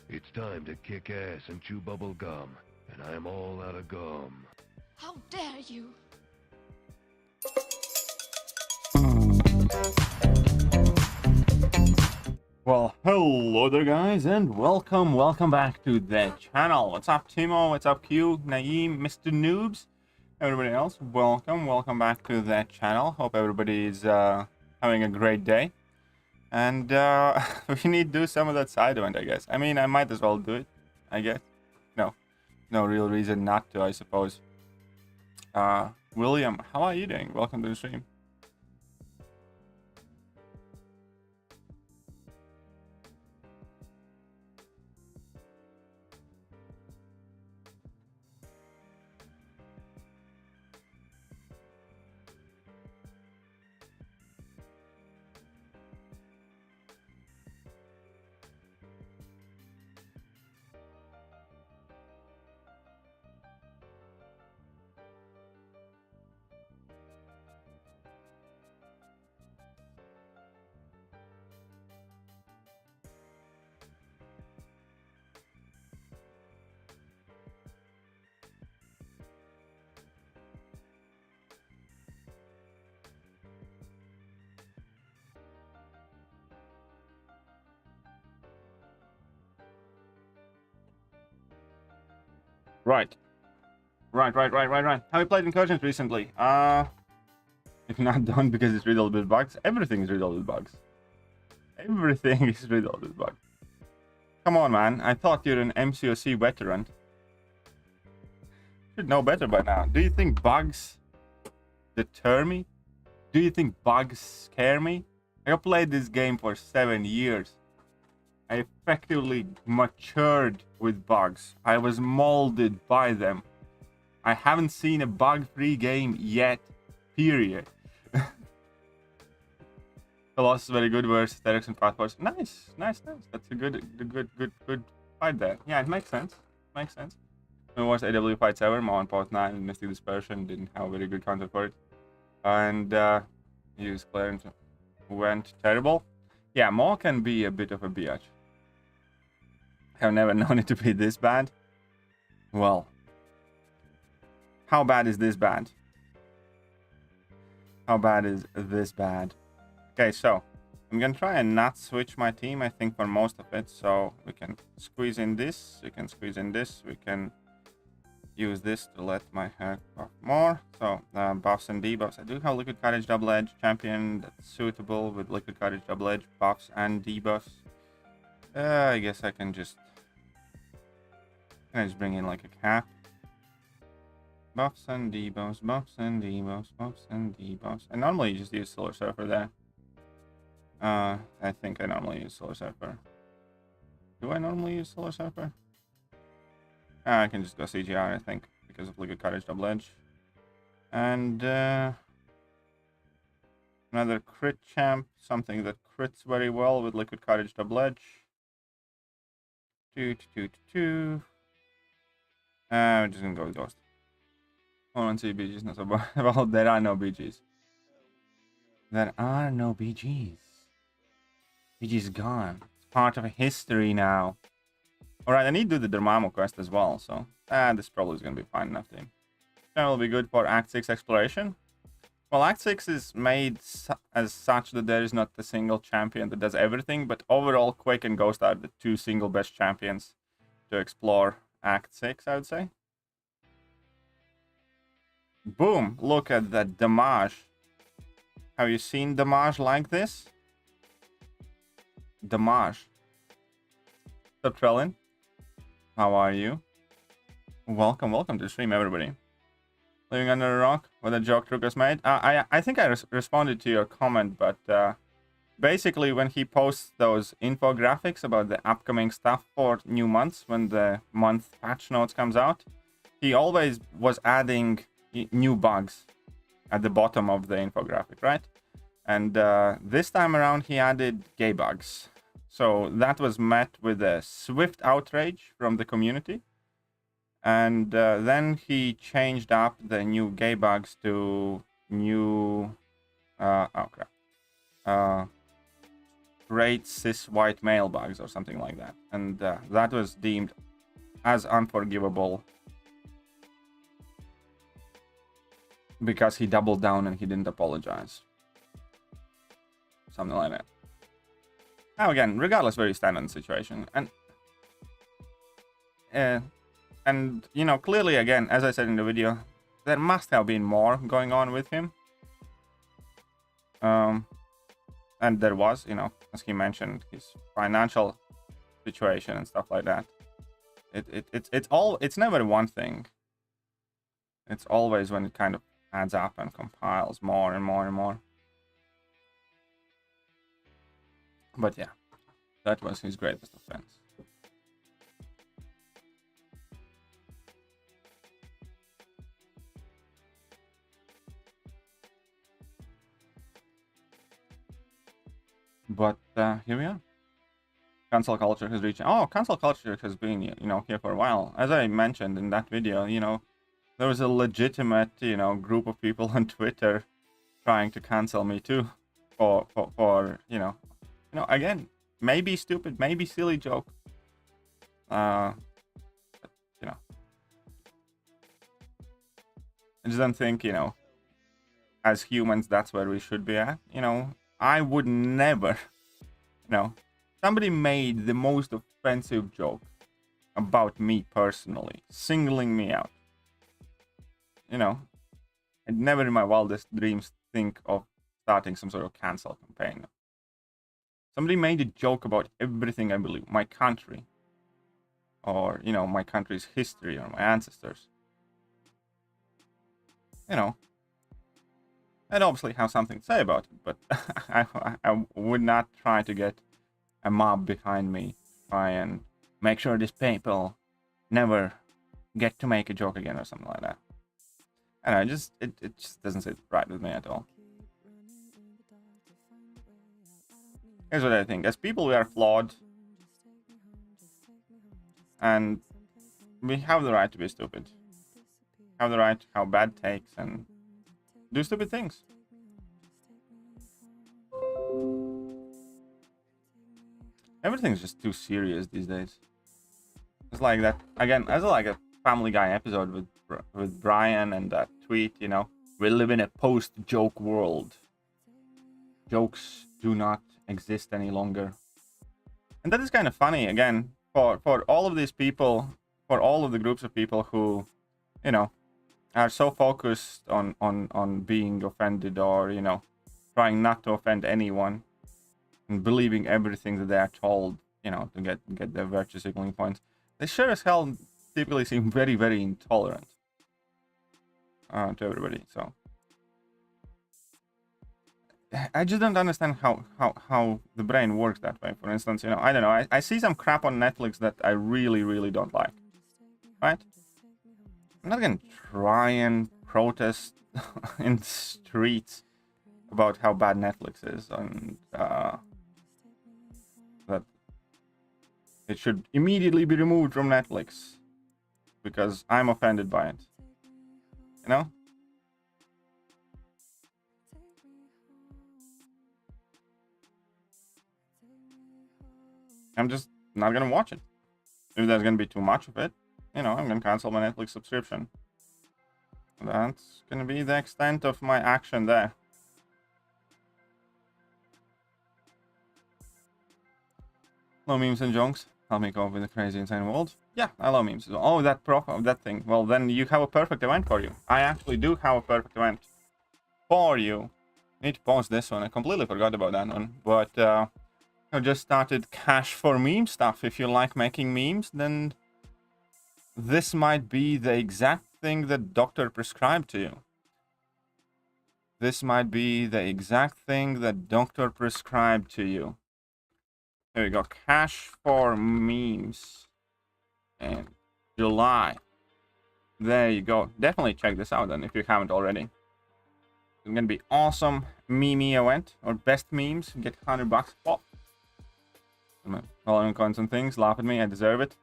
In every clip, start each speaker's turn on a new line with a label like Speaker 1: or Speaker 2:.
Speaker 1: It's time to kick ass and chew bubble gum, and I'm all out of gum.
Speaker 2: How dare you!
Speaker 3: Well, hello there guys, and welcome back to the channel. What's up Timo, what's up Q, Naeem, Mr. Noobs, everybody else, welcome back to the channel. Hope everybody's having a great day. And we need to do some of that side event, I guess. I mean, I might as well do it, I guess. No real reason not to, I suppose. William, how are you doing? Welcome to the stream. Right. Have you played Incursions recently? If not done because it's riddled with bugs. Everything is riddled with bugs. Everything is riddled with bugs. Come on, man. I thought you're an MCOC veteran. Should know better by now. Do you think bugs deter me? Do you think bugs scare me? I played this game for 7 years. I effectively matured with bugs. I was molded by them. I haven't seen a bug-free game yet, period. Colossus very good versus Aesthetics and Pathways. Nice. That's a good fight there. Yeah, it makes sense. The worst AW fights ever. Mon Post 9 and Mystic Dispersion didn't have a very good counter for it. And use Clarence went terrible. Yeah, Maw can be a bit of a biatch. I've never known it to be this bad. Well, how bad is this bad? How bad is this bad? Okay, so I'm gonna try and not switch my team, I think, for most of it. So we can squeeze in this, we can squeeze in this, we can use this to let my hair buff more. So buffs and debuffs. I do have Liquid Courage Double Edge champion that's suitable with Liquid Courage Double Edge buffs and debuffs. I guess I can just bring in like a cap. Buffs and debuffs, buffs and debuffs, buffs and debuffs. I normally just use Solar Surfer there. I think I normally use Solar Surfer. Do I normally use Solar Surfer? I can just go CGR, I think, because of Liquid Courage Double Edge. And another crit champ, something that crits very well with Liquid Courage Double Edge. We're just gonna go with Ghost. Hold on, see BGs, not so bad. Well, there are no BGs. There are no BGs. BG's gone. It's part of history now. Alright, I need to do the Dormammu quest as well, so this probably is going to be fine enough thing. That will be good for Act 6 exploration. Well, Act 6 is made as such that there is not a single champion that does everything, but overall Quake and Ghost are the two single best champions to explore Act 6, I would say. Boom! Look at that damage. Have you seen damage like this? Damage. What's up, Trellin? How are you? Welcome to the stream, everybody. Living under a rock? What a joke Truckus made? I think I responded to your comment, but basically when he posts those infographics about the upcoming stuff for new months, when the month patch notes comes out, he always was adding new bugs at the bottom of the infographic, right? And this time around he added gay bugs. So that was met with a swift outrage from the community. And then he changed up the new gay bugs to new straight cis white male bugs or something like that, and that was deemed as unforgivable because he doubled down and he didn't apologize. Something like that. Now again, regardless where you stand on the situation, and you know, clearly again, as I said in the video, there must have been more going on with him. And there was, you know, as he mentioned, his financial situation and stuff like that. It's never one thing. It's always when it kind of adds up and compiles more and more and more. But yeah, that was his greatest offense. But here we are. Cancel culture has reached. Oh, cancel culture has been, you know, here for a while. As I mentioned in that video, you know, there was a legitimate, you know, group of people on Twitter trying to cancel me too, for you know, again, maybe stupid, maybe silly joke. But, you know, I just don't think, you know, as humans, that's where we should be at. You know, I would never, you know, somebody made the most offensive joke about me personally, singling me out. You know, I'd never in my wildest dreams think of starting some sort of cancel campaign. Somebody made a joke about everything I believe, my country, or, you know, my country's history or my ancestors. You know, I'd obviously have something to say about it, but I would not try to get a mob behind me, try and make sure these people never get to make a joke again or something like that. And I just, it just doesn't sit right with me at all. Here's what I think. As people, we are flawed. And we have the right to be stupid. Have the right to have bad takes and do stupid things. Everything's just too serious these days. It's like that, again, as like a Family Guy episode with Brian and that tweet, you know, we live in a post-joke world. Jokes do not exist any longer. And that is kind of funny, again, for all of these people, for all of the groups of people who, you know, are so focused on being offended or, you know, trying not to offend anyone and believing everything that they are told, you know, to get their virtue signaling points. They sure as hell typically seem very, very intolerant to everybody. So I just don't understand how the brain works that way. For instance, you know, I don't know, I see some crap on Netflix that I really, really don't like, right? I'm not gonna try and protest in the streets about how bad Netflix is and that it should immediately be removed from Netflix because I'm offended by it. You know? I'm just not gonna watch it. If there's gonna be too much of it, you know, I'm gonna cancel my Netflix subscription. That's gonna be the extent of my action there. Hello, memes and jokes. Help me cope with the crazy, insane world. Yeah, I love memes. Oh, that thing. Well, then you have a perfect event for you. I actually do have a perfect event for you. Need to pause this one. I completely forgot about that one. But I just started cash for meme stuff. If you like making memes, then this might be the exact thing that doctor prescribed to you. This might be the exact thing that doctor prescribed to you. There we go. Cash for memes. And July. There you go. Definitely check this out then if you haven't already. It's gonna be awesome meme event or best memes. Get $100 pop. Following coins and things. Laugh at me. I deserve it.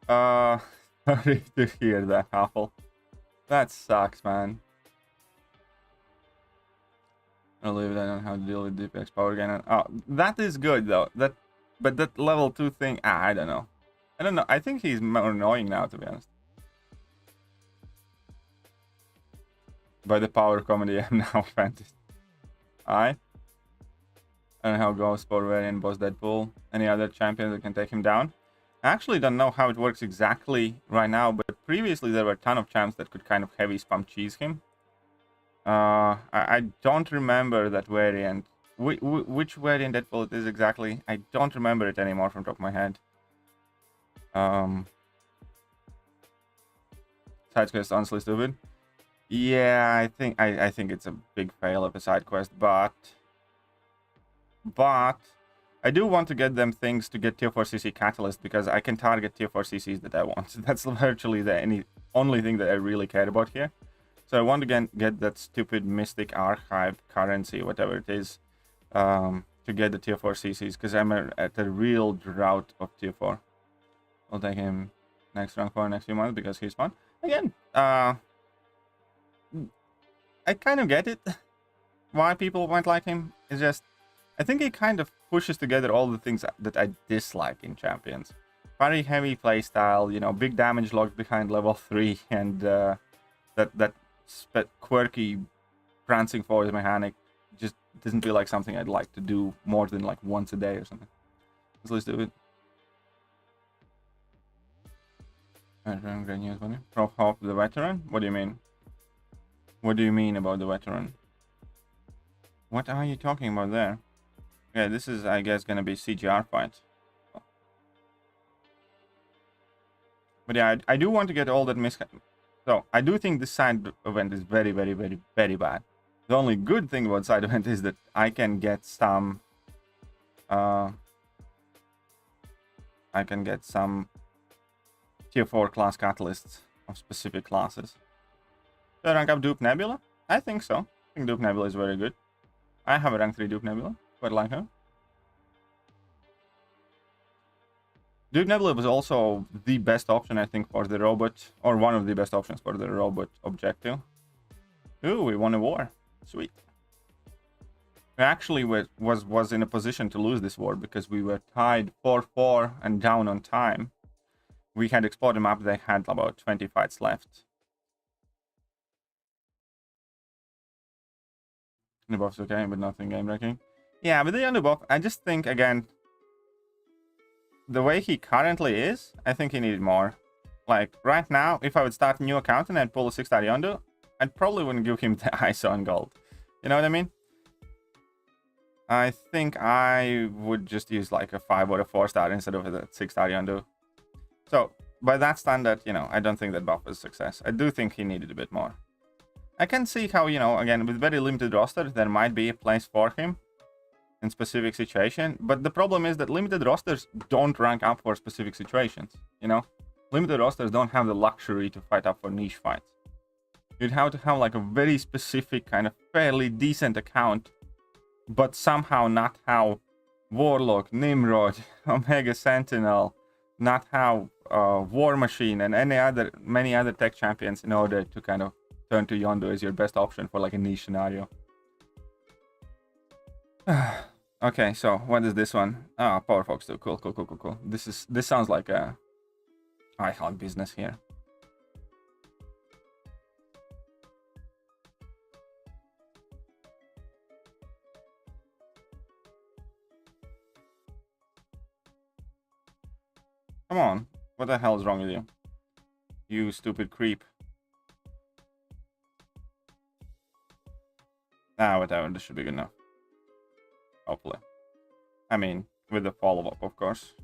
Speaker 3: Sorry to hear that, Huffle. That sucks, man. I believe I don't have to deal with DPX power gain. Oh, that is good though. But that level 2 thing, I don't know. I don't know. I think he's more annoying now, to be honest. By the power comedy, I'm now offended. Alright. I don't know how Ghost, Barbarian, Boss Deadpool, any other champions that can take him down. I actually don't know how it works exactly right now, but previously there were a ton of champs that could kind of heavy spam cheese him. I don't remember that variant. Which variant Deadpool it is exactly? I don't remember it anymore from the top of my head. Side quest honestly stupid. Yeah, I think it's a big fail of a side quest, but I do want to get them things to get tier 4 CC catalyst because I can target tier 4 CCs that I want. That's virtually the only thing that I really care about here. So I want to get that stupid Mystic Archive currency, whatever it is, to get the tier 4 CCs because I'm at a real drought of tier 4. I'll take him next round for next few months because he's fun. Again, I kind of get it. Why people might like him. It's just, I think he kind of pushes together all the things that I dislike in champions. Very heavy playstyle, you know, big damage locked behind level 3, and that quirky prancing forward mechanic just doesn't feel like something I'd like to do more than like once a day or something. Let's do it. Great news, buddy. Prof Hop the veteran? What do you mean? What do you mean about the veteran? What are you talking about there? Yeah, this is, I guess, gonna be CGR fight. But yeah, I do want to get all that So, I do think this side event is very, very, very, very bad. The only good thing about side event is that I can get some... tier 4 class catalysts of specific classes. Do I rank up Dupe Nebula? I think so. I think Dupe Nebula is very good. I have a rank 3 Dupe Nebula. Quite like her. Dupe Nebula was also the best option, I think, for the robot, or one of the best options for the robot objective. Ooh, we won a war. Sweet. We actually was in a position to lose this war because we were tied 4-4 and down on time. We had explored a map, they had about 20 fights left. The buff's okay, but nothing game breaking. Yeah, with the underbuff, I just think, again, the way he currently is, I think he needed more. Like, right now, if I would start a new account and I'd pull a 6-star Yondu, I probably wouldn't give him the ISO and gold. You know what I mean? I think I would just use like a 5 or a 4-star instead of a 6-star Yondu. So, by that standard, you know, I don't think that buff is a success. I do think he needed a bit more. I can see how, you know, again, with very limited roster, there might be a place for him in specific situation. But the problem is that limited rosters don't rank up for specific situations, you know? Limited rosters don't have the luxury to fight up for niche fights. You'd have to have like a very specific kind of fairly decent account, but somehow not how Warlock, Nimrod, Omega Sentinel, not how War Machine and many other tech champions in order to kind of turn to Yondu as your best option for like a niche scenario. Okay, so what is this one? Ah, Power Fox 2. Cool. This sounds like a hot business here. Come on. What the hell is wrong with you? You stupid creep. Ah, whatever. This should be good enough. Hopefully. I mean, with the follow-up, of course.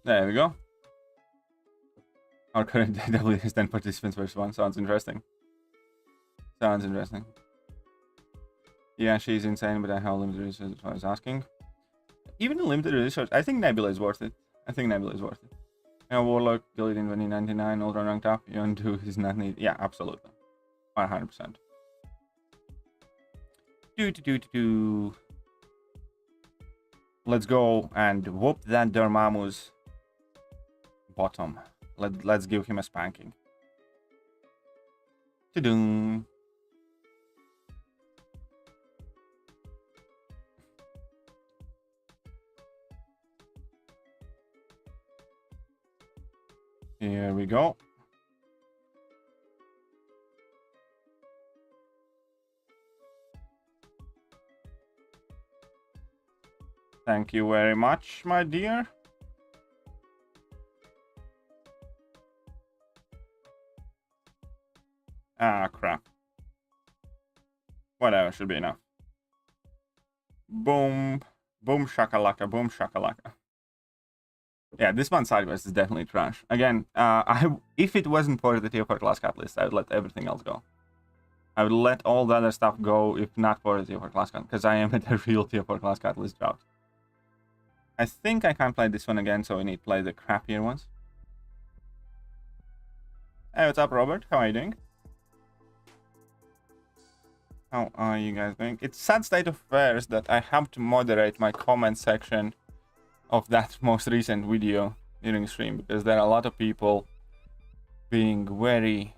Speaker 3: There we go. Our current DW is 10 participants versus 1. Sounds interesting. Yeah, she's insane, but I have limited research, that's what I was asking. Even in limited research, I think Nebula is worth it. Yeah, Warlock, deleted in 2099, ultra ranked up. Yondu is not needed. Yeah, absolutely. 100%. Let's go and whoop that Dormammu's bottom. Let's give him a spanking. Ta-doom. Here we go. Thank you very much, my dear. Ah, crap. Whatever, should be enough. Boom. Boom shakalaka, boom shakalaka. Yeah, this one sideways is definitely trash. Again, if it wasn't for the tier 4 class catalyst, I would let everything else go. I would let all the other stuff go if not for the tier 4 class catalyst, because I am at a real tier 4 class catalyst drought. I think I can't play this one again, so we need to play the crappier ones. Hey, what's up, Robert? How are you doing? How are you guys doing? It's sad state of affairs that I have to moderate my comment section of that most recent video during stream, because there are a lot of people being very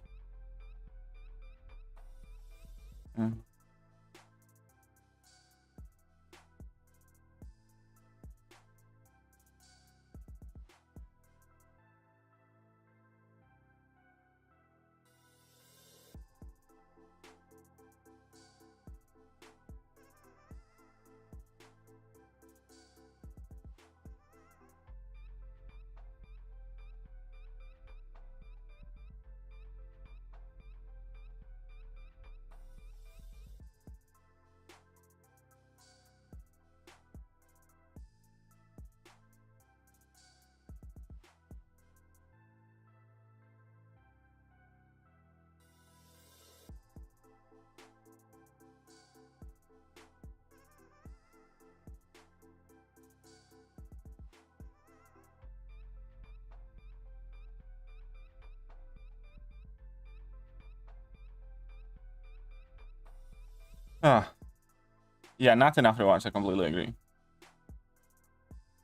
Speaker 3: yeah, not enough rewards. I completely agree.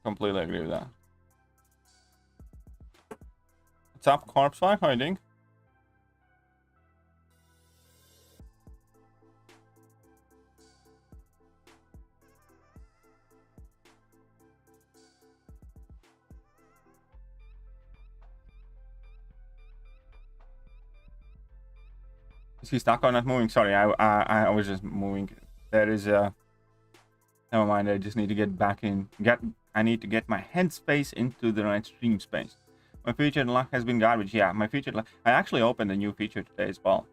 Speaker 3: Completely agree with that. What's up, Corpse Fire? How are you doing? Is he stuck or not moving? Sorry, I was just moving. There is a... Never mind, I just need to get back in. I need to get my headspace into the right stream space. My featured luck has been garbage. Yeah, my featured luck... I actually opened a new feature today as well.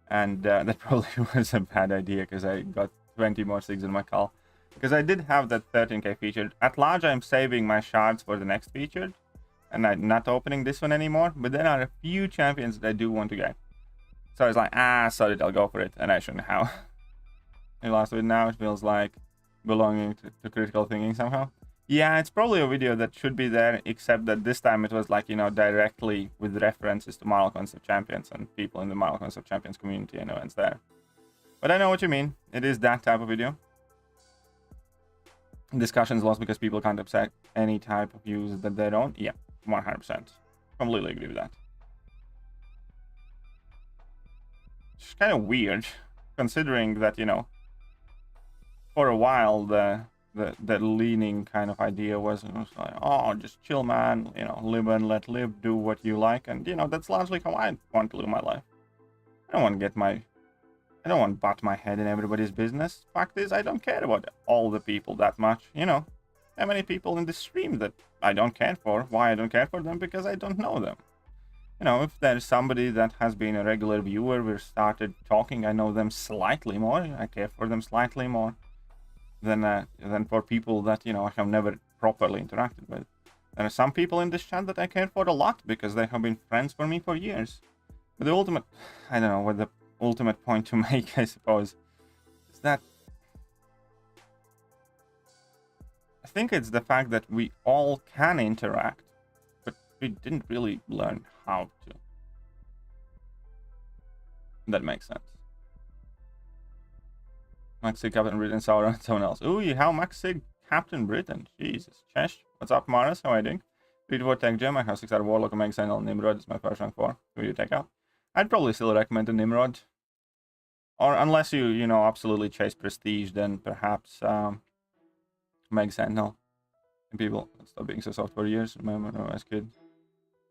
Speaker 3: And that probably was a bad idea, because I got 20 more SIGs in my call. Because I did have that 13k featured. At large, I'm saving my shards for the next featured. And I'm not opening this one anymore. But there are a few champions that I do want to get. So I was like, sorry, I'll go for it. And I shouldn't have. I lost it now. It feels like belonging to critical thinking somehow. Yeah, it's probably a video that should be there, except that this time it was like, you know, directly with references to Marvel Concept Champions and people in the Marvel Concept Champions community and events there. But I know what you mean. It is that type of video. Discussions lost because people can't accept any type of views that they don't. Yeah, 100%. Completely agree with that. It's kind of weird, considering that, you know, for a while the leaning kind of idea was like, oh, just chill, man, you know, live and let live, do what you like. And, you know, that's largely how I want to live my life. I don't want to butt my head in everybody's business. Fact is, I don't care about all the people that much, you know. How many people in the stream that I don't care for? Why I don't care for them? Because I don't know them. You know, if there's somebody that has been a regular viewer, we started talking, I know them slightly more, I care for them slightly more than for people that, you know, I have never properly interacted with. There are some people in this chat that I care for a lot because they have been friends for me for years. But the ultimate, I don't know what the ultimate point to make, I suppose, is that I think it's the fact that we all can interact, but we didn't really learn how to. That makes sense. Maxig, Captain Britain, Sauron, someone else. Ooh, you have Maxig, Captain Britain. Jesus. Chesh, what's up, Maris? How are you doing? Beautiful Tech Gem. I have 6 out of Warlock, Omega Sentinel, Nimrod. It's my first rank 4. Who do you take out? I'd probably still recommend the Nimrod. Or unless you know, absolutely chase prestige, then perhaps Omega Sentinel. And people stop being so soft for years. Remember when I was a kid?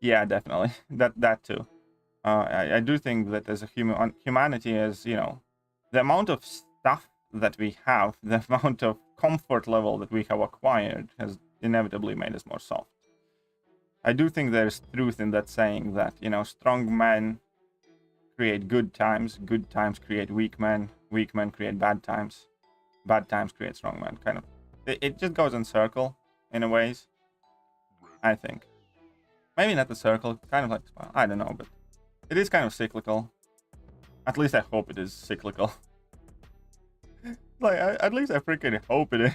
Speaker 3: Yeah, definitely. that too. I do think that as a humanity, as you know, the amount of stuff that we have, the amount of comfort level that we have acquired has inevitably made us more soft. I do think there's truth in that saying that, you know, strong men create good times create weak men create bad times create strong men. Kind of, it just goes in circle in a ways. I think maybe not the circle, kind of like, well, I don't know, but it is kind of cyclical. At least I hope it is cyclical. Like, at least I freaking hope it is.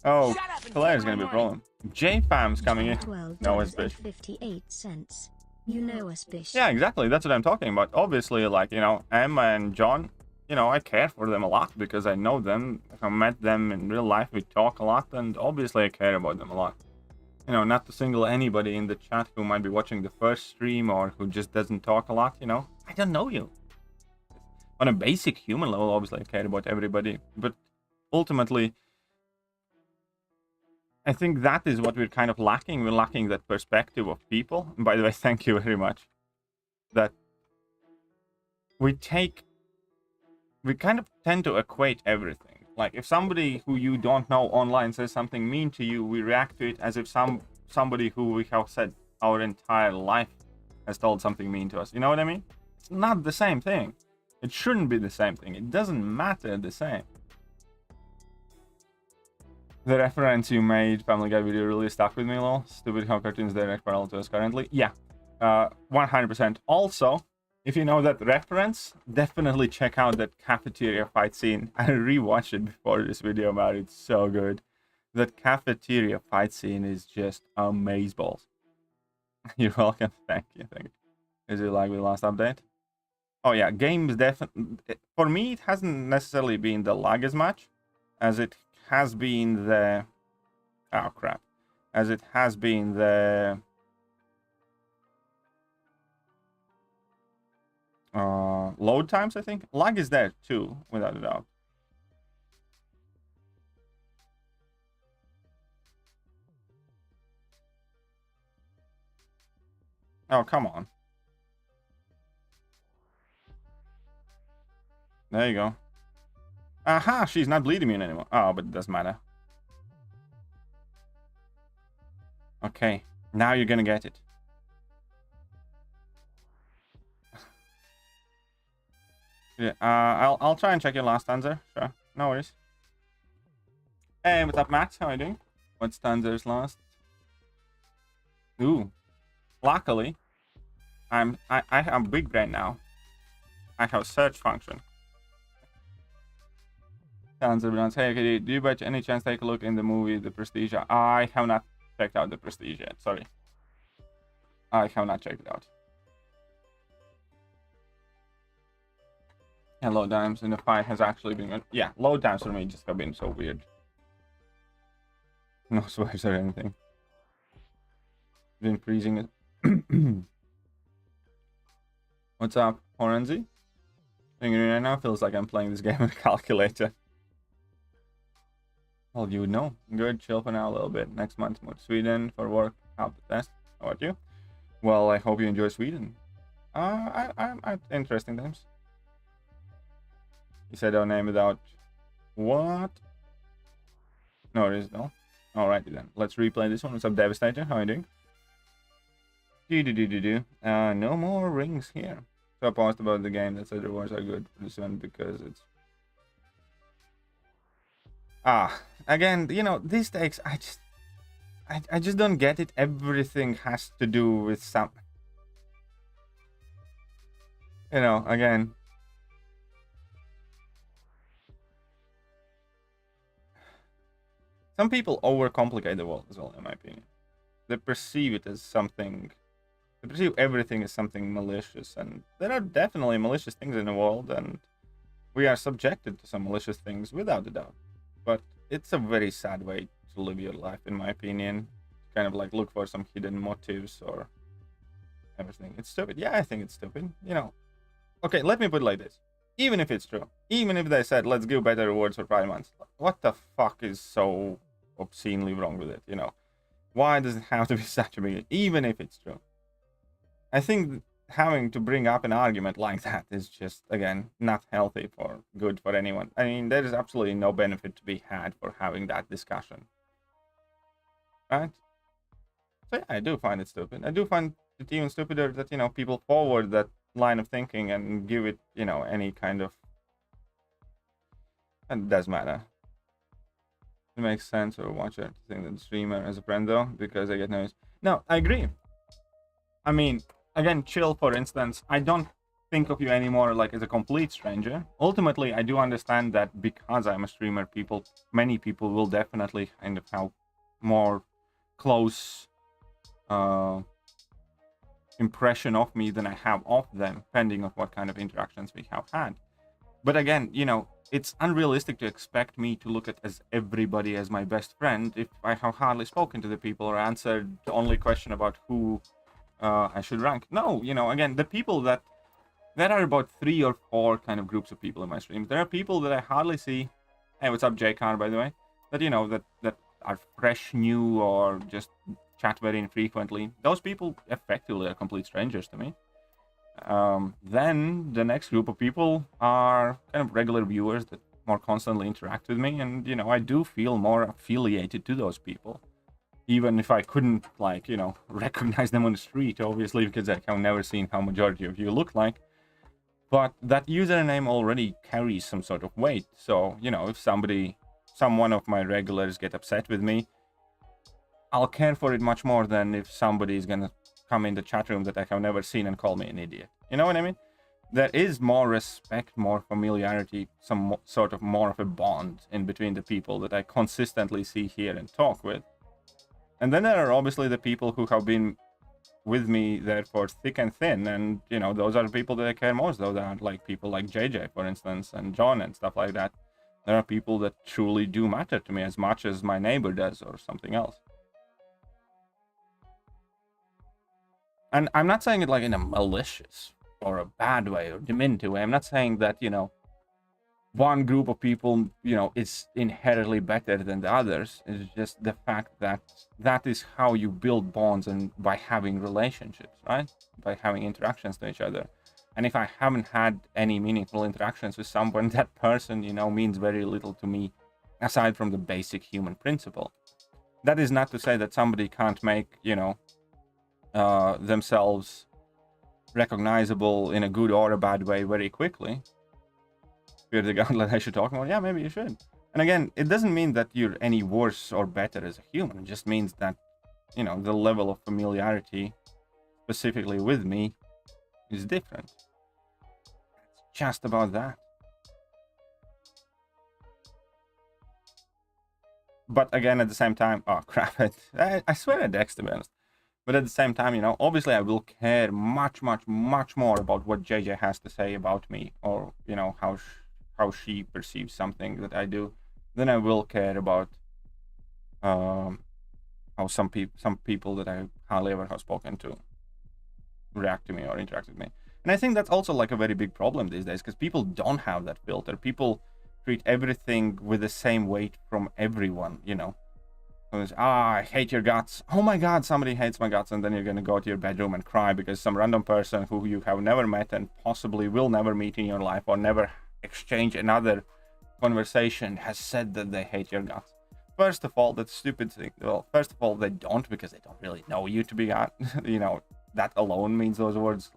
Speaker 3: Oh, Claire is gonna be a problem. J-Fam's coming in. No, it's bitch.
Speaker 4: 58 cents. You know us, bitch.
Speaker 3: Yeah, exactly. That's what I'm talking about. Obviously, like, you know, Emma and John, you know, I care for them a lot because I know them. I met them in real life. We talk a lot, and obviously I care about them a lot. You know, not to single anybody in the chat who might be watching the first stream or who just doesn't talk a lot, you know. I don't know you. On a basic human level, obviously I care about everybody. But ultimately, I think that is what we're kind of lacking. We're lacking that perspective of people. And by the way, thank you very much. That we kind of tend to equate everything. Like, if somebody who you don't know online says something mean to you, we react to it as if somebody who we have said our entire life has told something mean to us. You know what I mean? It's not the same thing. It shouldn't be the same thing. It doesn't matter the same. The reference you made, Family Guy video, really stuck with me, lol. Stupid how cartoons direct parallel to us currently. Yeah, 100%. Also, if you know that reference, definitely check out that cafeteria fight scene. I rewatched it before this video about it. It's so good. That cafeteria fight scene is just amazeballs. You're welcome. Thank you. Thank you. Is it like with the last update? Oh yeah, games definitely. For me, it hasn't necessarily been the lag as much as it has been the. Oh crap! As it has been the. Load times, I think. Lag is there too, without a doubt. Oh, come on. There you go. Aha, she's not bleed immune anymore. Oh, but it doesn't matter. Okay, now you're gonna get it. Yeah, I'll try and check your last stanza. Sure, no worries. Hey, what's up, Matt? How are you doing? What stanza's last? Ooh, luckily, I have big brain now. I have search function. Stanza, hey, okay, do you by any chance take a look in the movie The Prestige? I have not checked out The Prestige yet. Sorry, I have not checked it out. And load times in the fight has actually been good. Yeah, load times for me just have been so weird. No swipes or anything. Been freezing it. What's up, Horenzi? Right now feels like I'm playing this game on a calculator. Well, you know. Good, chill for now a little bit. Next month, more to Sweden for work. Out the test. How about you? Well, I hope you enjoy Sweden. I'm at interesting times. You said our name without what? No, it is no. Alrighty then. Let's replay this one. What's up, Devastator? How are you doing? No more rings here. So I paused about the game that said rewards are good for this one because it's. Again, you know, these takes, I just don't get it. Everything has to do with some. You know, again. Some people overcomplicate the world as well, in my opinion. They perceive it as something. They perceive everything as something malicious, and there are definitely malicious things in the world, and we are subjected to some malicious things without a doubt. But it's a very sad way to live your life, in my opinion. kind of like look for some hidden motives or everything. It's stupid. Yeah, I think it's stupid. You know, okay, let me put it like this. Even if it's true, even if they said, let's give better rewards for Pride Month, what the fuck is so obscenely wrong with it, you know? Why does it have to be such a big... Even if it's true. I think having to bring up an argument like that is just, again, not healthy for good for anyone. I mean, there is absolutely no benefit to be had for having that discussion. Right? So yeah, I do find it stupid. I do find it even stupider that, you know, people forward that line of thinking and give it, you know, any kind of... It does matter. It makes sense or watch it to think that the streamer as a friend though, because I get noise. No, I agree. I mean, again, Chill, for instance, I don't think of you anymore like as a complete stranger. Ultimately, I do understand that because I'm a streamer, many people will definitely kind of have more close impression of me than I have of them, depending on what kind of interactions we have had. But again, you know, it's unrealistic to expect me to look at everybody as my best friend if I have hardly spoken to the people or answered the only question about who I should rank. No, you know, again, the people that... There are about 3 or 4 kind of groups of people in my streams. There are people that I hardly see. Hey, what's up, Jacobkanda, by the way? That, you know, that are fresh, new, or just chat very infrequently. Those people effectively are complete strangers to me. Then the next group of people are kind of regular viewers that more constantly interact with me, and you know, I do feel more affiliated to those people, even if I couldn't, like, you know, recognize them on the street, obviously, because I have never seen how majority of you look like. But that username already carries some sort of weight. So, you know, if some one of my regulars get upset with me, I'll care for it much more than if somebody is gonna come in the chat room that I have never seen and call me an idiot. You know what I mean? There is more respect, more familiarity, some sort of more of a bond in between the people that I consistently see here and talk with. And then there are obviously the people who have been with me there for thick and thin, and you know, those are the people that I care most. Those are like people like JJ, for instance, and John and stuff like that. There are people that truly do matter to me as much as my neighbor does or something else. And I'm not saying it like in a malicious or a bad way or diminutive way. I'm not saying that, you know, one group of people, you know, is inherently better than the others. It's just the fact that that is how you build bonds, and by having relationships, right? By having interactions to each other. And if I haven't had any meaningful interactions with someone, that person, you know, means very little to me, aside from the basic human principle. That is not to say that somebody can't make, you know, themselves recognizable in a good or a bad way very quickly. Fear the gauntlet I should talk more? Yeah, maybe you should. And again, it doesn't mean that you're any worse or better as a human. It just means that, you know, the level of familiarity, specifically with me, is different. It's just about that. But again, at the same time, oh crap, I swear at Dex, to be honest. But at the same time, you know, obviously I will care much more about what JJ has to say about me, or, you know, how she perceives something that I do, than I will care about how some people that I hardly ever have spoken to react to me or interact with me. And I think that's also like a very big problem these days, because people don't have that filter. People treat everything with the same weight from everyone, you know. I hate your guts. Oh my god, somebody hates my guts. And then you're gonna go to your bedroom and cry because some random person who you have never met and possibly will never meet in your life or never exchange another conversation has said that they hate your guts. First of all, that's stupid thing. Well, first of all, they don't, because they don't really know you to be God. You know, that alone means those words,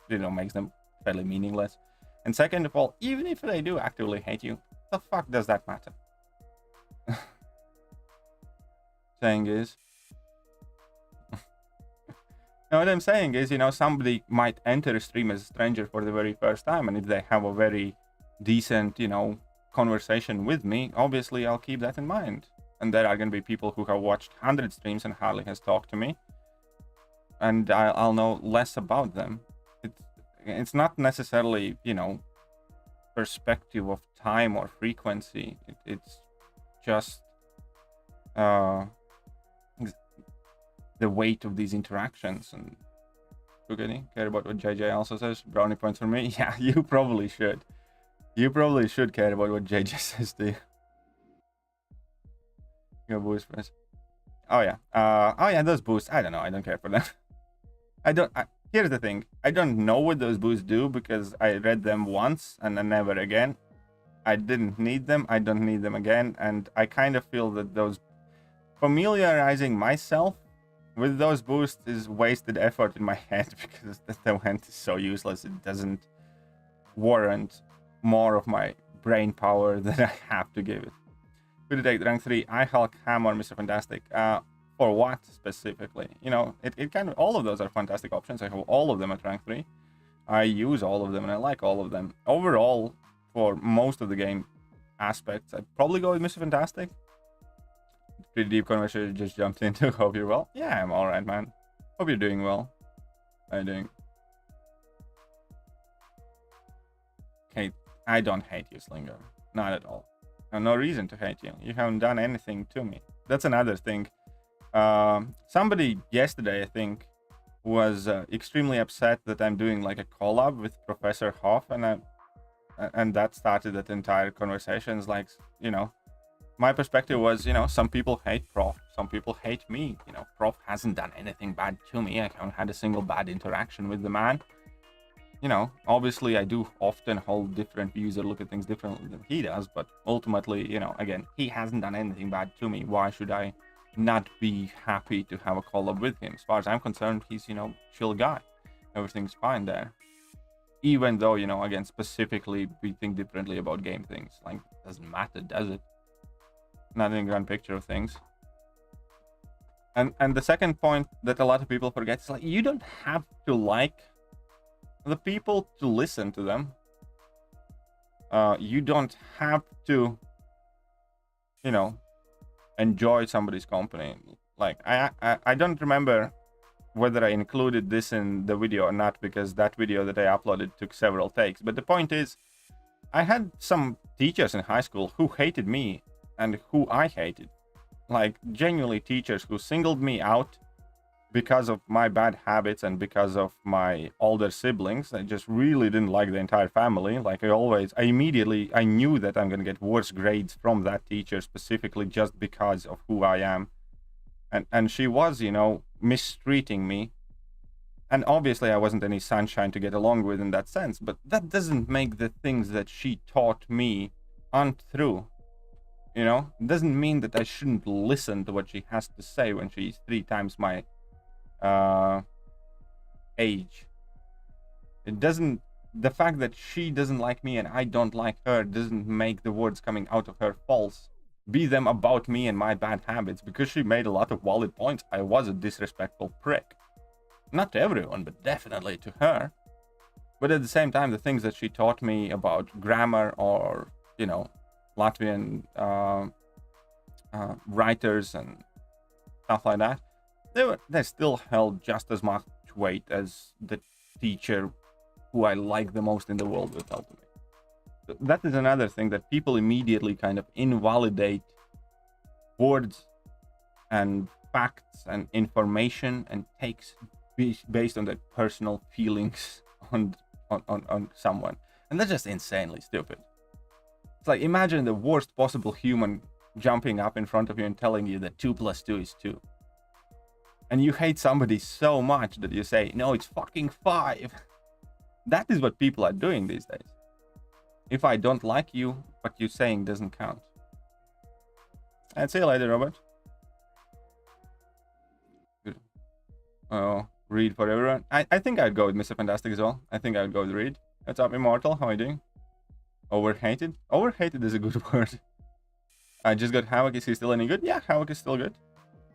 Speaker 3: you know, makes them fairly meaningless. And second of all, even if they do actively hate you, the fuck does that matter? Saying is, what I'm saying is, you know, somebody might enter a stream as a stranger for the very first time, and if they have a very decent, you know, conversation with me, obviously I'll keep that in mind. And there are going to be people who have watched 100 streams and hardly has talked to me, and I'll know less about them. It's not necessarily, you know, perspective of time or frequency. It's just the weight of these interactions. And care about what JJ also says. Brownie points for me. Yeah, you probably should. You probably should care about what JJ says to you. Your boost first. Oh yeah, those boosts. I don't know. I don't care for them. Here's the thing. I don't know what those boosts do because I read them once and then never again. I didn't need them. I don't need them again. And I kind of feel that those familiarizing myself with those boosts is wasted effort in my head because the event is so useless. It doesn't warrant more of my brain power that I have to give it. Could you take rank 3 I Hulk, Hammer, Mr. Fantastic? For what specifically? You know, it kind of, all of those are fantastic options. I have all of them at rank 3. I use all of them and I like all of them. Overall, for most of the game aspects, I'd probably go with Mr. Fantastic. Pretty deep conversation just jumped into. Hope you're well. Yeah, I'm alright, man. Hope you're doing well. How are you doing? Okay, I don't hate you, Slinger. Not at all. I have no reason to hate you. You haven't done anything to me. That's another thing. Somebody yesterday, I think, was extremely upset that I'm doing like a collab with Professor Hoff, and that started that entire conversation. It's like, you know, my perspective was, you know, some people hate Prof, some people hate me. You know, Prof hasn't done anything bad to me. I haven't had a single bad interaction with the man. You know, obviously I do often hold different views or look at things differently than he does, but ultimately, you know, again, he hasn't done anything bad to me. Why should I not be happy to have a collab with him? As far as I'm concerned, he's, you know, chill guy. Everything's fine there. Even though, you know, again, specifically we think differently about game things. Like, doesn't matter, does it? Not in a grand picture of things. And the second point that a lot of people forget is, like, you don't have to like the people to listen to them. You don't have to, you know, enjoy somebody's company. Like, I don't remember whether I included this in the video or not, because that video that I uploaded took several takes. But the point is, I had some teachers in high school who hated me and who I hated. Like, genuinely teachers who singled me out because of my bad habits and because of my older siblings. I just really didn't like the entire family. Like, I knew that I'm gonna get worse grades from that teacher specifically just because of who I am. And she was, you know, mistreating me. And obviously I wasn't any sunshine to get along with in that sense, but that doesn't make the things that she taught me untrue. You know, it doesn't mean that I shouldn't listen to what she has to say when she's 3 times my age. It doesn't, the fact that she doesn't like me and I don't like her doesn't make the words coming out of her false. Be them about me and my bad habits, because she made a lot of valid points. I was a disrespectful prick. Not to everyone, but definitely to her. But at the same time, the things that she taught me about grammar or, you know, Latvian writers and stuff like that, they still held just as much weight as the teacher who I like the most in the world would tell to me. So that is another thing, that people immediately kind of invalidate words and facts and information and takes based on their personal feelings on someone. And that's just insanely stupid. It's like, imagine the worst possible human jumping up in front of you and telling you that 2 + 2 is 2. And you hate somebody so much that you say, no, it's fucking 5. That is what people are doing these days. If I don't like you, what you're saying doesn't count. And see you later, Robert. Good. Oh, Reed for everyone. I think I'd go with Mr. Fantastic as well. I think I'd go with Reed. What's up, Immortal? How are you doing? Overhated? Overhated is a good word. I just got Havoc. Is he still any good? Yeah, Havoc is still good.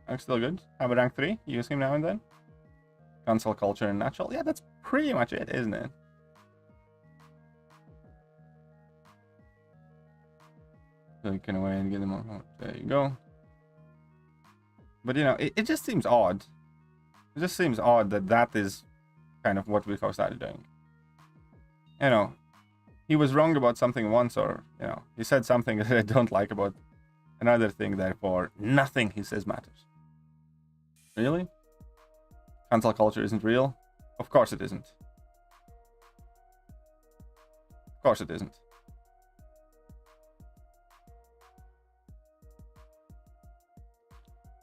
Speaker 3: I'm still good. Have a rank 3. Use him now and then. Console culture in a nutshell. Yeah, that's pretty much it, isn't it? So you can away and get them on. There you go. But you know, it just seems odd. It just seems odd that that is kind of what we started doing. You know, he was wrong about something once, or, you know, he said something that I don't like about another thing, therefore nothing he says matters. Really? cancel culture isn't real? Of course it isn't. Of course it isn't.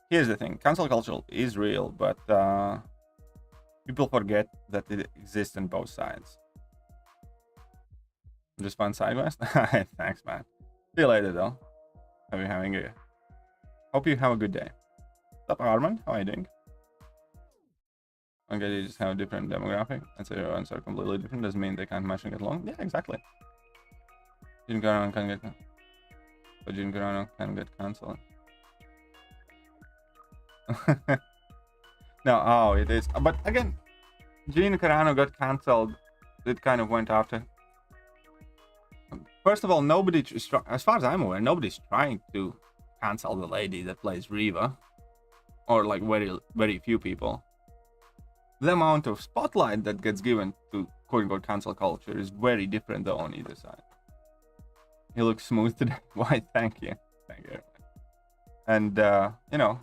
Speaker 3: Here's the thing, cancel culture is real, but people forget that it exists on both sides. Just fun side quest? Thanks, man. See you later, though. Hope you have a good day. What's up, Armand? How are you doing? Okay, you just have a different demographic, and so your ones are completely different. Doesn't mean they can't match and get along. Yeah, exactly. Jin Carano can get, but Jin Carano can get cancelled. No, oh, it is. But again, Gina Carano got cancelled. It kind of went after. First of all, nobody, as far as I'm aware, nobody's trying to cancel the lady that plays Riva, or like very, very few people. The amount of spotlight that gets given to quote-unquote cancel culture is very different though on either side. You look smooth today. Why? Thank you. Thank you. And you know,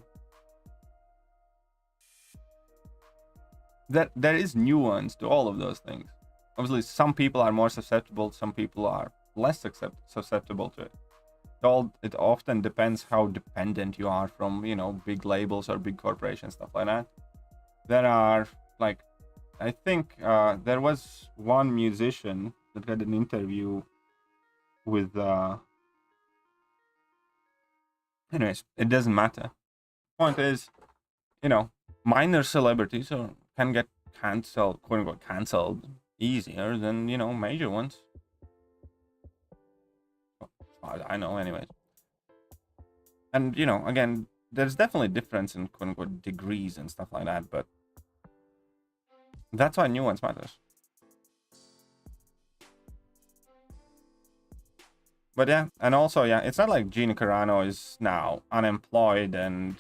Speaker 3: there is nuance to all of those things. Obviously, some people are more susceptible, some people are less susceptible to it. It often depends how dependent you are from, you know, big labels or big corporations, stuff like that. There are, like, I think there was one musician that had an interview with, anyways, it doesn't matter. Point is, you know, minor celebrities can get cancelled, quote unquote, cancelled easier than, you know, major ones. As far as I know, anyways. And, you know, again, there's definitely difference in quote unquote degrees and stuff like that, but that's why nuance matters. But yeah, and also, yeah, it's not like Gina Carano is now unemployed, and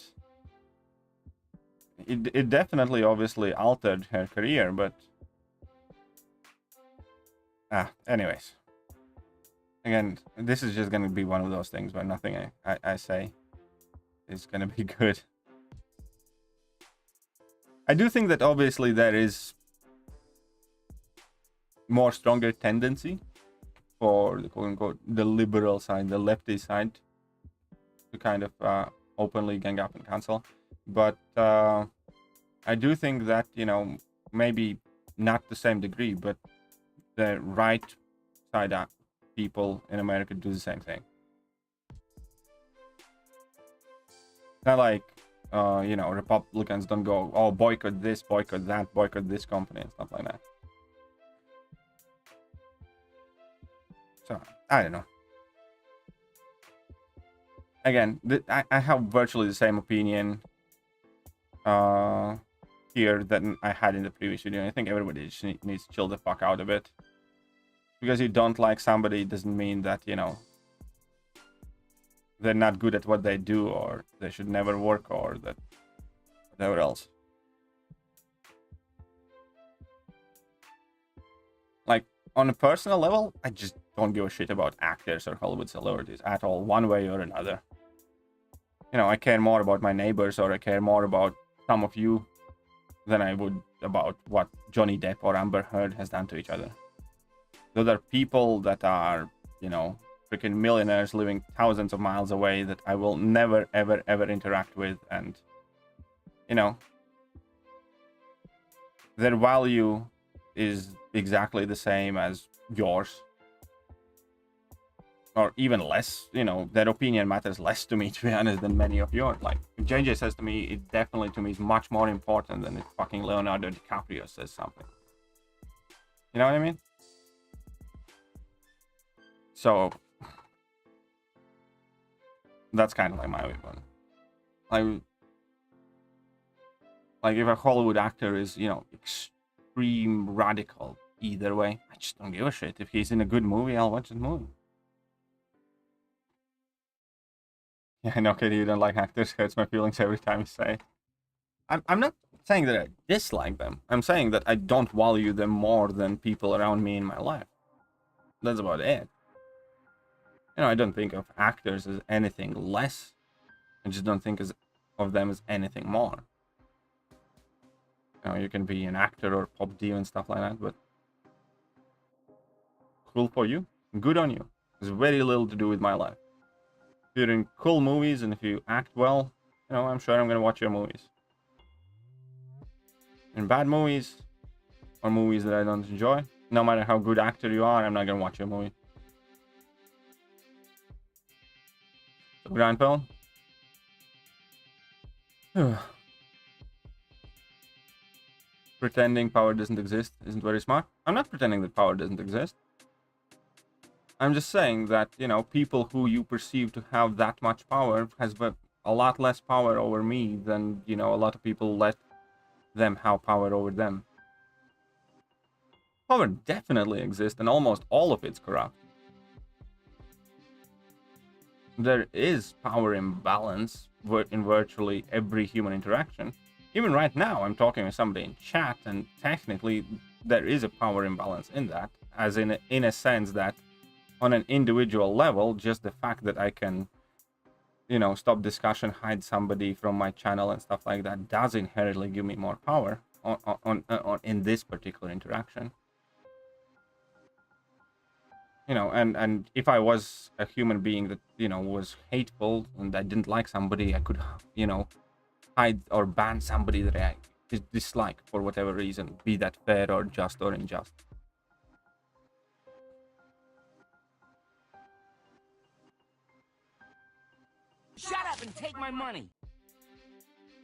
Speaker 3: it definitely obviously altered her career, but anyways, again, this is just gonna be one of those things where nothing I say is gonna be good. I do think that obviously there is more stronger tendency for the quote unquote the liberal side, the lefty side, to kind of openly gang up and cancel. But I do think that, you know, maybe not the same degree, but the right side people in America do the same thing. Not like, you know, Republicans don't go, oh, boycott this, boycott that, boycott this company and stuff like that. So, I don't know. Again, I have virtually the same opinion here that I had in the previous video. I think everybody just needs to chill the fuck out a bit. Because you don't like somebody doesn't mean that, you know, they're not good at what they do, or they should never work, or that whatever else. Like, on a personal level, I just don't give a shit about actors or Hollywood celebrities at all, one way or another. You know, I care more about my neighbors, or I care more about some of you than I would about what Johnny Depp or Amber Heard has done to each other. Those are people that are, you know, freaking millionaires living thousands of miles away that I will never, ever, ever interact with. And, you know, their value is exactly the same as yours. Or even less, you know, their opinion matters less to me, to be honest, than many of yours. Like, if JJ says to me, it definitely to me is much more important than if fucking Leonardo DiCaprio says something. You know what I mean? So, that's kind of like my viewpoint. Like if a Hollywood actor is, you know, extreme radical either way, I just don't give a shit. If he's in a good movie, I'll watch his movie. Yeah, I know, Katie, you don't like actors. Hurts my feelings every time you say. I'm not saying that I dislike them. I'm saying that I don't value them more than people around me in my life. That's about it. You know, I don't think of actors as anything less. I just don't think of them as anything more. You know, you can be an actor or pop diva and stuff like that, but cool for you. Good on you. There's very little to do with my life. If you're in cool movies and if you act well, you know, I'm sure I'm going to watch your movies. In bad movies or movies that I don't enjoy, no matter how good actor you are, I'm not going to watch your movie. So, Grandpa. Pretending power doesn't exist isn't very smart. I'm not pretending that power doesn't exist. I'm just saying that, you know, people who you perceive to have that much power has a lot less power over me than, you know, a lot of people let them have power over them. Power definitely exists, and almost all of it's corrupt. There is power imbalance in virtually every human interaction. Even right now, I'm talking with somebody in chat, and technically there is a power imbalance in that, as in a sense that on an individual level, just the fact that I can, you know, stop discussion, hide somebody from my channel and stuff like that does inherently give me more power on in this particular interaction. You know, and if I was a human being that, you know, was hateful and I didn't like somebody, I could, you know, hide or ban somebody that I dislike for whatever reason, be that fair or just or unjust.
Speaker 5: Shut up and take my money.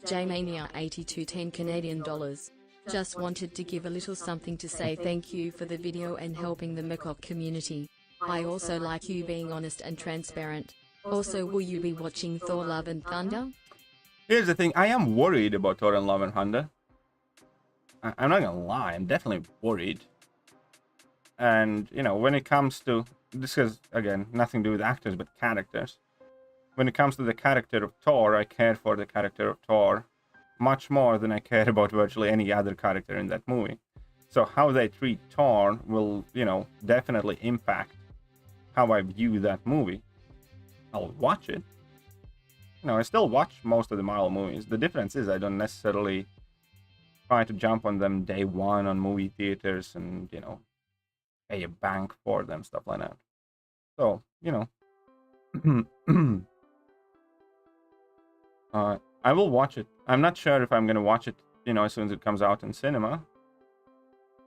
Speaker 2: Jmania 8210 Canadian dollars. Just wanted to give a little something to say thank you for the video and helping the MCOC community. I also like you being honest and transparent. Also, will you be watching Thor Love and Thunder?
Speaker 3: Here's the thing, I am worried about Thor and Love and Thunder. I'm not gonna lie, I'm definitely worried. And, you know, when it comes to, this is, again, nothing to do with actors, but characters. When it comes to the character of Thor, I care for the character of Thor much more than I care about virtually any other character in that movie. So how they treat Thor will, you know, definitely impact how I view that movie. I'll watch it. You know, I still watch most of the Marvel movies. The difference is I don't necessarily try to jump on them day one on movie theaters and, you know, pay a bank for them, stuff like that. So, you know, I will watch it. I'm not sure if I'm going to watch it, you know, as soon as it comes out in cinema.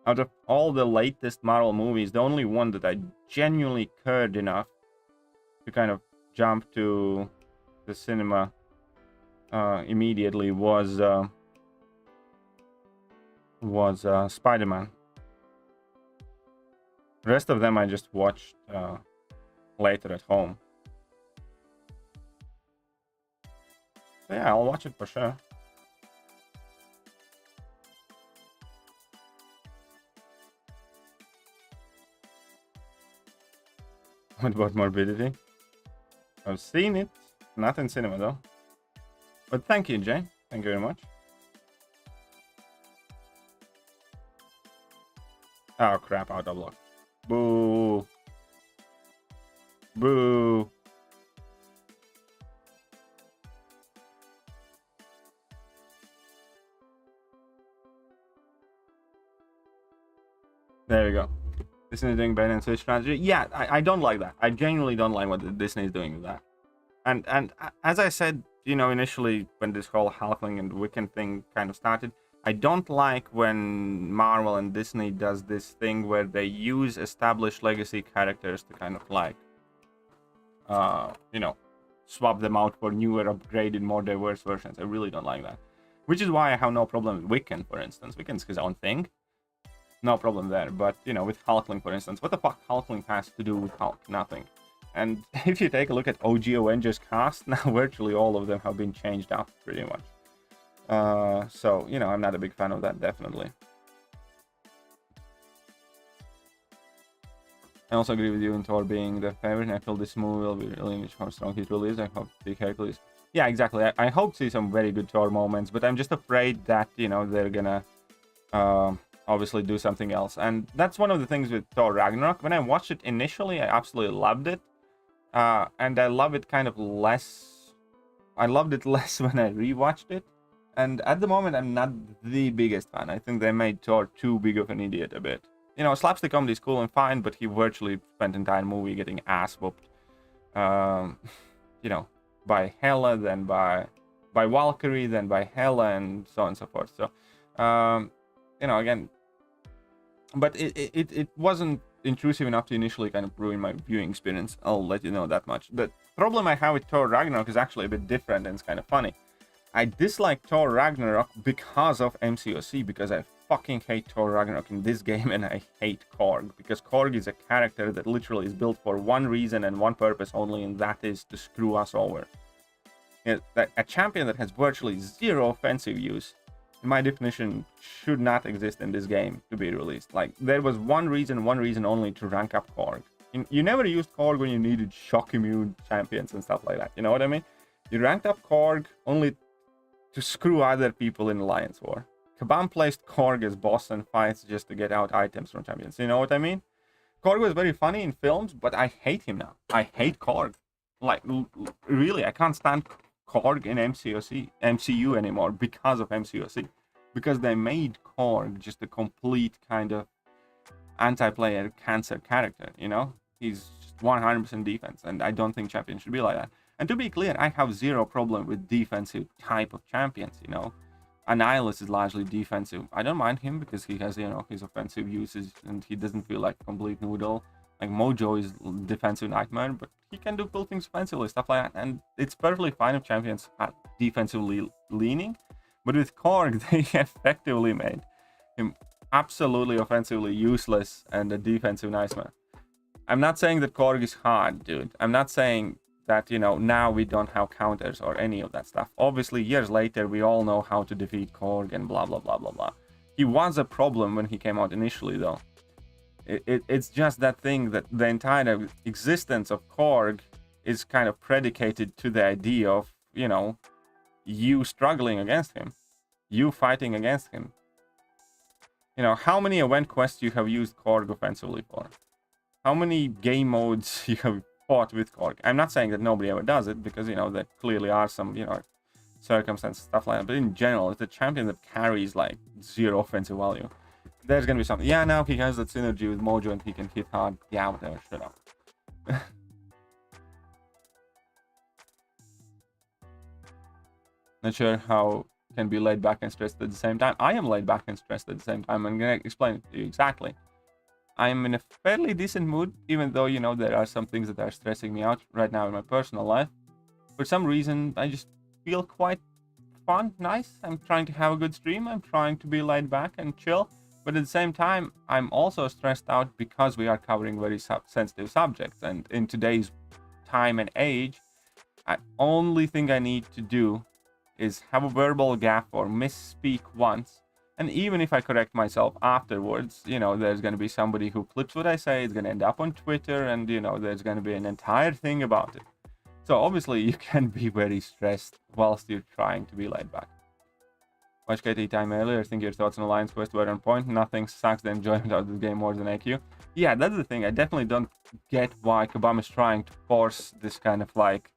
Speaker 3: Out of all the latest Marvel movies, the only one that I genuinely cared enough to kind of jump to the cinema immediately was Spider-Man. The rest of them I just watched later at home. So yeah, I'll watch it for sure. What about Morbidity? I've seen it. Not in cinema though. But thank you, Jane. Thank you very much. Oh crap, out of luck. Boo. Boo. There we go. Disney is doing better than Switch strategy. Yeah, I don't like that. I genuinely don't like what Disney is doing with that. And as I said, you know, initially when this whole Halfling and Wiccan thing kind of started, I don't like when Marvel and Disney does this thing where they use established legacy characters to kind of like, you know, swap them out for newer, upgraded, more diverse versions. I really don't like that. Which is why I have no problem with Wiccan, for instance. Wiccan's his own thing. No problem there. But, you know, with Hulkling, for instance, what the fuck Hulkling has to do with Hulk? Nothing. And if you take a look at OG Avengers cast, now virtually all of them have been changed up pretty much. So, you know, I'm not a big fan of that, definitely. I also agree with you in Thor being the favorite. I feel this movie will be really how strong it really is. I hope Thekiryu is. Yeah, exactly. I hope to see some very good Thor moments, but I'm just afraid that, you know, they're gonna obviously do something else. And that's one of the things with Thor Ragnarok. When I watched it initially, I absolutely loved it. And I love it kind of less. I loved it less when I rewatched it. And at the moment, I'm not the biggest fan. I think they made Thor too big of an idiot a bit. You know, slapstick comedy is cool and fine, but he virtually spent the entire movie getting ass whooped. You know, by Hela, then by Valkyrie, then by Hela, and so on and so forth. So, you know, again, but it wasn't intrusive enough to initially kind of ruin my viewing experience. I'll let you know that much. The problem I have with Thor Ragnarok is actually a bit different, and it's kind of funny. I dislike Thor Ragnarok because of MCOC, because I fucking hate Thor Ragnarok in this game, and I hate Korg, because Korg is a character that literally is built for one reason and one purpose only, and that is to screw us over. You know, a champion that has virtually zero offensive use, in my definition, should not exist in this game to be released. Like, there was one reason only, to rank up Korg. You never used Korg when you needed shock immune champions and stuff like that, you know what I mean? You ranked up Korg only to screw other people in Alliance War. Kabam placed Korg as boss and fights just to get out items from champions, you know what I mean? Korg was very funny in films, but I hate him now. I hate Korg. Like, really, I can't stand Korg in MCU anymore because of MCOC. Because they made Korg just a complete kind of anti-player cancer character, you know? He's just 100% defense, and I don't think champions should be like that. And to be clear, I have zero problem with defensive type of champions, you know? Annihilus is largely defensive. I don't mind him because he has, you know, his offensive uses and he doesn't feel like a complete noodle. Like Mojo is defensive nightmare, but he can do cool things offensively, stuff like that. And it's perfectly fine if champions are defensively leaning. But with Korg, they effectively made him absolutely offensively useless and a defensive nightmare. I'm not saying that Korg is hard, dude. I'm not saying that, you know, now we don't have counters or any of that stuff. Obviously, years later, we all know how to defeat Korg and blah, blah, blah, blah, blah. He was a problem when he came out initially, though. It's just that thing that the entire existence of Korg is kind of predicated to the idea of, you know, you struggling against him, you fighting against him. You know, how many event quests you have used Korg offensively for? How many game modes you have fought with Korg? I'm not saying that nobody ever does it, because, you know, there clearly are some, you know, circumstances, stuff like that. But in general, it's a champion that carries, like, zero offensive value. There's gonna be something. Yeah, now he has that synergy with Mojo and he can hit hard. Yeah, whatever, shut up. Not sure how can be laid back and stressed at the same time. I am laid back and stressed at the same time. I'm gonna explain it to you exactly. I'm in a fairly decent mood, even though, you know, there are some things that are stressing me out right now in my personal life. For some reason, I just feel quite fun, nice. I'm trying to have a good stream. I'm trying to be laid back and chill. But at the same time, I'm also stressed out because we are covering very sensitive subjects. And in today's time and age, the only thing I need to do is have a verbal gaffe or misspeak once. And even if I correct myself afterwards, you know, there's going to be somebody who clips what I say. It's going to end up on Twitter. And, you know, there's going to be an entire thing about it. So obviously, you can be very stressed whilst you're trying to be laid back. Watch KT time earlier. I think your thoughts on Alliance Quest were on point. Nothing sucks the enjoyment of this game more than AQ. Yeah, that's the thing. I definitely don't get why Kabam is trying to force this kind of like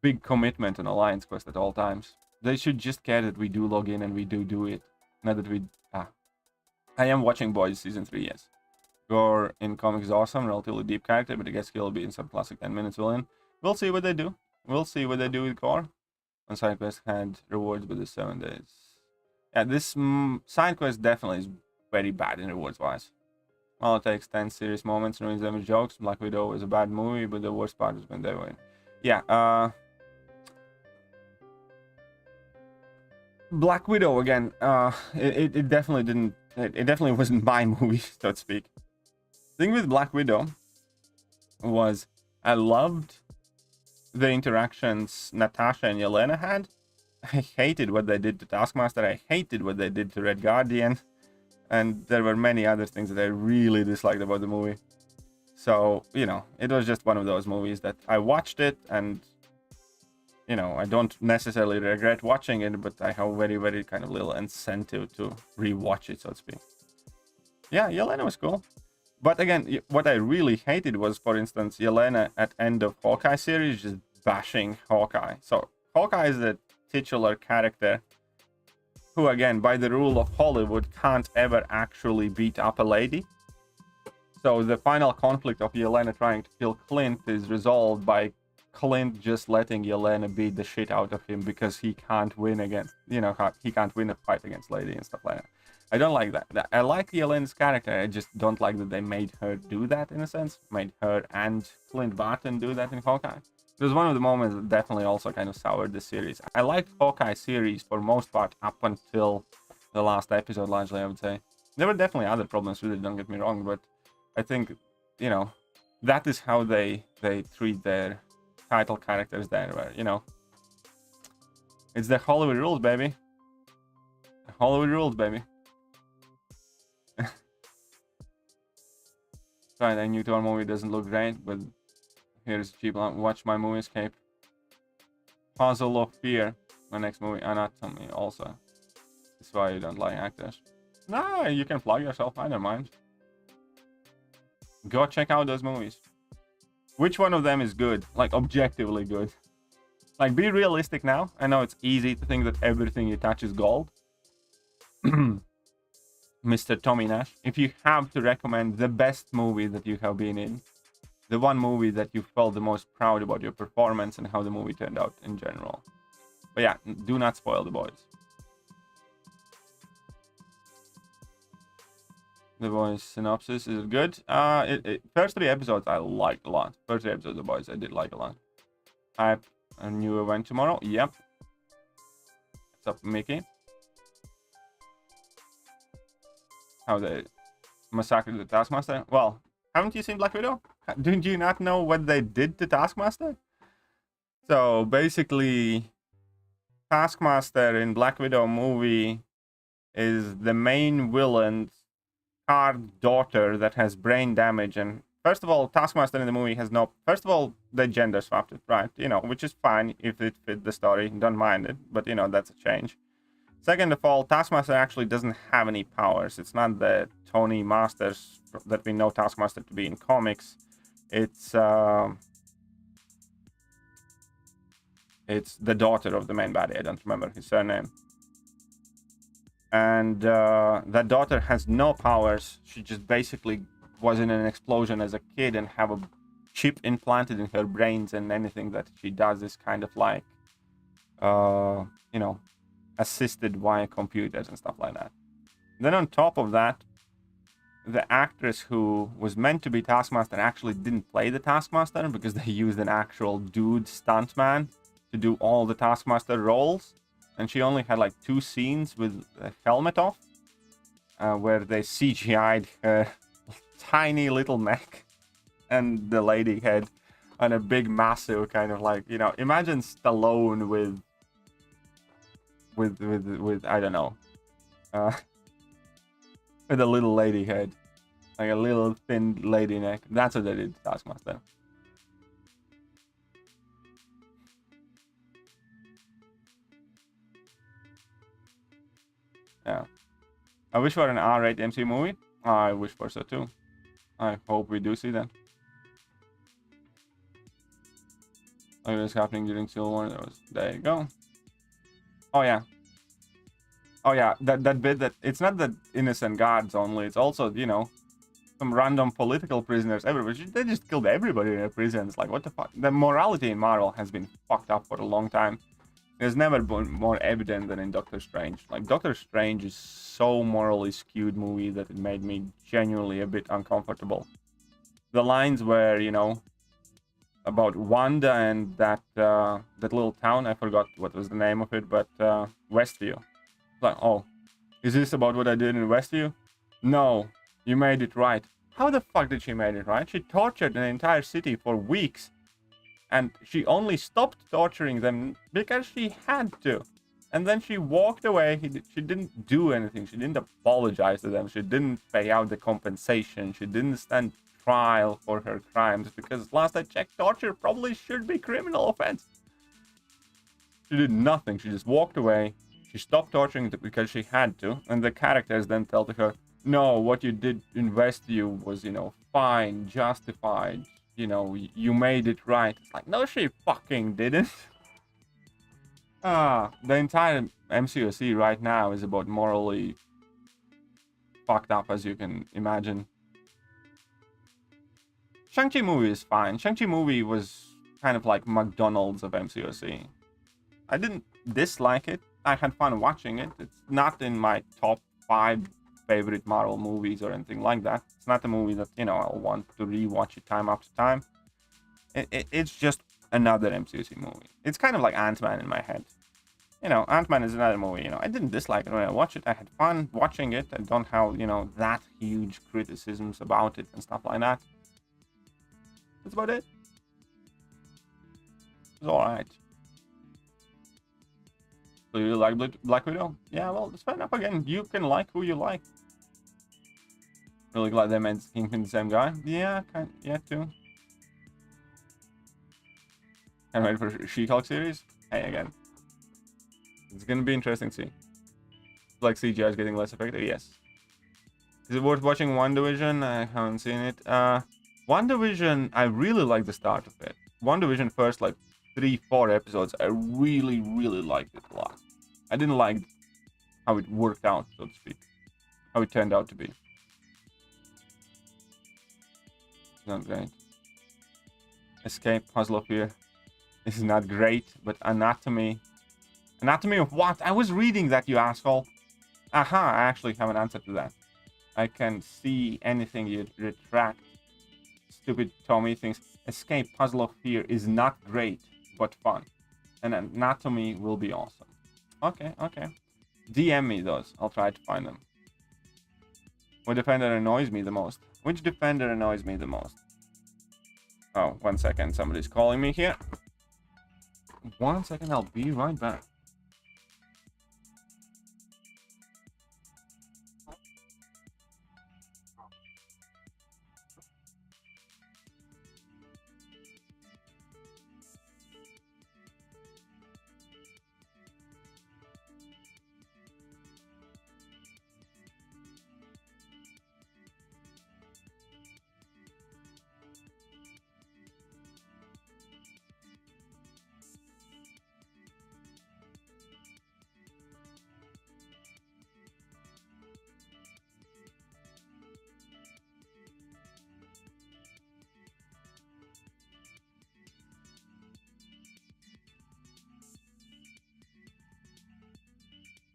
Speaker 3: big commitment on Alliance Quest at all times. They should just care that we do log in and we do it. Not that we... I am watching Boys Season 3, yes. Gore in comics is awesome. Relatively deep character, but I guess he'll be in some classic 10 minutes will in. We'll see what they do. We'll see what they do with Gore. On side quest had rewards with the 7 days. Yeah, this side quest definitely is very bad in rewards wise. Well, it takes 10 serious moments and ruins them with jokes. Black Widow is a bad movie, but the worst part is when they win. Yeah, Black Widow again. It definitely didn't. It definitely wasn't my movie, so to speak. The thing with Black Widow was I loved the interactions Natasha and Yelena had. I hated what they did to Taskmaster. I hated what they did to Red Guardian. And there were many other things that I really disliked about the movie. So, you know, it was just one of those movies that I watched it and, you know, I don't necessarily regret watching it, but I have very, very kind of little incentive to rewatch it, so to speak. Yeah, Yelena was cool. But again, what I really hated was, for instance, Yelena at end of Hawkeye series just bashing Hawkeye. So Hawkeye is the titular character who, again, by the rule of Hollywood, can't ever actually beat up a lady. So the final conflict of Yelena trying to kill Clint is resolved by Clint just letting Yelena beat the shit out of him because he can't win against, you know, he can't win a fight against lady and stuff like that. I don't like that. I like Yelena's character. I just don't like that they made her do that, in a sense. Made her and Clint Barton do that in Hawkeye. It was one of the moments that definitely also kind of soured the series. I liked Hawkeye series for most part up until the last episode, largely, I would say. There were definitely other problems with it, don't get me wrong, but I think, you know, that is how they treat their title characters there, where, you know, it's the Hollywood rules, baby. The Hollywood rules, baby. Right, I knew our movie doesn't look great, but here's cheap. Watch my movie Escape. Puzzle of Fear. My next movie, Anatomy, also. That's why you don't like actors. Nah, you can plug yourself, I don't mind. Go check out those movies. Which one of them is good? Like, objectively good. Like, be realistic now. I know it's easy to think that everything you touch is gold. Mr. Tommy Nash. If you have to recommend the best movie that you have been in, the one movie that you felt the most proud about your performance and how the movie turned out in general. But yeah, do not spoil The Boys. The Boys synopsis, is it good? First 3 episodes I liked a lot. First 3 episodes of The Boys I did like a lot. Hype, a new event tomorrow. Yep. What's up, Mickey? How they massacred the Taskmaster? Well, haven't you seen Black Widow? Didn't you not know what they did to Taskmaster? So basically, Taskmaster in Black Widow movie is the main villain's card daughter that has brain damage. And first of all, Taskmaster in the movie has no... First of all, they gender swapped it, right? You know, which is fine if it fit the story. Don't mind it. But, you know, that's a change. Second of all, Taskmaster actually doesn't have any powers. It's not the Tony Masters that we know Taskmaster to be in comics. It's the daughter of the main baddie. I don't remember his surname. And that daughter has no powers. She just basically was in an explosion as a kid and have a chip implanted in her brains, and anything that she does is kind of like, you know, assisted via computers and stuff like that. Then on top of that, the actress who was meant to be Taskmaster actually didn't play the Taskmaster because they used an actual dude stuntman to do all the Taskmaster roles. And she only had like 2 scenes with a helmet off, where they CGI'd her tiny little neck and the lady head on a big massive kind of like, you know, imagine Stallone with I don't know, with a little lady head, like a little thin lady neck. That's what they did to Taskmaster. Yeah, I wish for an R-rated MC movie. I wish for so too. I hope we do see that. Look at this happening during Civil War. There you go. Oh yeah. Oh yeah, that bit that it's not the innocent guards only, it's also, you know, some random political prisoners everywhere. They just killed everybody in the prisons. Like, what the fuck? The morality in Marvel has been fucked up for a long time. There's never been more evident than in Doctor Strange. Like, Doctor Strange is so morally skewed movie that it made me genuinely a bit uncomfortable. The lines were, you know, about Wanda and that little town, I forgot what was the name of it, but Westview. Like, oh, is this about what I did in Westview? No, you made it right. How the fuck did she make it right? She tortured an entire city for weeks. And she only stopped torturing them because she had to. And then she walked away. She didn't do anything. She didn't apologize to them. She didn't pay out the compensation. She didn't stand trial for her crimes. Because last I checked, torture probably should be criminal offense. She did nothing. She just walked away. She stopped torturing because she had to. And the characters then tell to her, no, what you did in Westview was, you know, fine, justified. You know, you made it right. It's like, no, she fucking didn't. The entire MCOC right now is about morally fucked up, as you can imagine. Shang-Chi movie is fine. Shang-Chi movie was kind of like McDonald's of MCOC. I didn't dislike it. I had fun watching it. It's not in my top 5 favorite Marvel movies or anything like that. It's not a movie that, you know, I'll want to rewatch it time after time. It's just another MCOC movie. It's kind of like Ant-Man in my head. You know, Ant-Man is another movie, you know. I didn't dislike it when I watched it. I had fun watching it. I don't have, you know, that huge criticisms about it and stuff like that. That's about it. It's alright. So you like Black Widow? Yeah, well, it's fair enough. Again, you can like who you like. Really glad they made Kingpin the same guy. Yeah, yeah, too. Can't wait for She-Hulk series. Hey, again. It's gonna be interesting to see. Like CGI is getting less effective. Yes. Is it worth watching WandaVision? I haven't seen it. WandaVision, I really like the start of it. WandaVision first like 3-4 episodes, I really liked it a lot. I didn't like how it worked out, so to speak. How it turned out to be. Not great. Escape, Puzzle of Fear. This is not great, but Anatomy. Anatomy of what? I was reading that, you asshole. Aha, I actually have an answer to that. I can see anything you retract. Stupid Tommy thinks Escape, Puzzle of Fear is not great, but fun. And Anatomy will be awesome. Okay, okay. DM me those. I'll try to find them. What defender annoys me the most? Which defender annoys me the most? Oh, 1 second. Somebody's calling me here. 1 second. I'll be right back.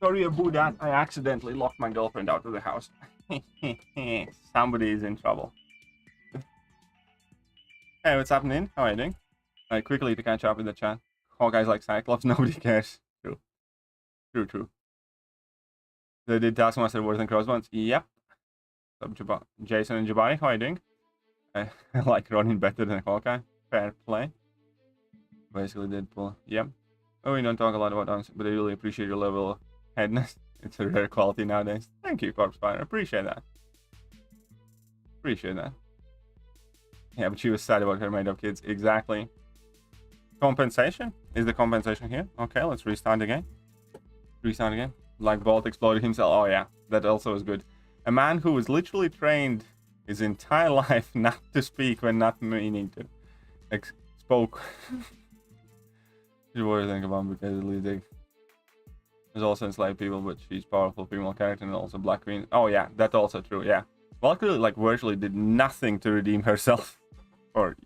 Speaker 3: Sorry about that. I accidentally locked my girlfriend out of the house. Somebody is in trouble. Hey, what's happening? How are you doing? Quickly to catch up with the chat. Hawkeye's like Cyclops. Nobody cares. True. True, true. They did Taskmaster worse than Crossbones? Yep. Jason and Jabari, how are you doing? I like Ronin better than Hawkeye. Fair play. Basically Deadpool. Yep. Oh, we don't talk a lot about us, but I really appreciate your level of headness. It's a rare quality nowadays. Thank you, Corpse Spider. Appreciate that. Appreciate that. Yeah, but she was sad about her made-up kids. Exactly. Compensation? Is the compensation here? Okay, let's restart again. Restart again. Like Bolt exploded himself. Oh yeah, that also was good. A man who was literally trained his entire life not to speak when not meaning to. Spoke. What do you think about because Dig? There's also enslaved people, but she's powerful female character and also Black Queen. Oh yeah, that's also true. Yeah, Valkyrie like virtually did nothing to redeem herself. Or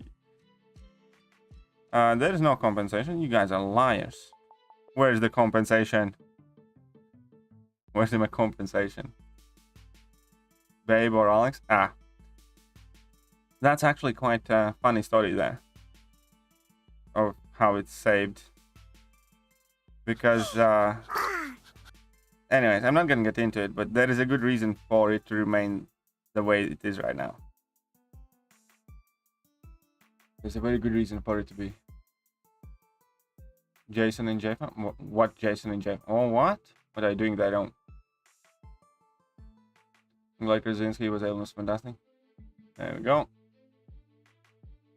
Speaker 3: there is no compensation. You guys are liars. Where's the compensation? Where's the compensation? Babe or Alex? Ah, that's actually quite a funny story there. Of how it's saved. Because, anyways, I'm not gonna get into it, but there is a good reason for it to remain the way it is right now. There's a very good reason for it to be. Jason and Jeff? What Jason and Jeff? Oh, what? What are you doing there? I don't. Like Krasinski was almost fantastic. There we go.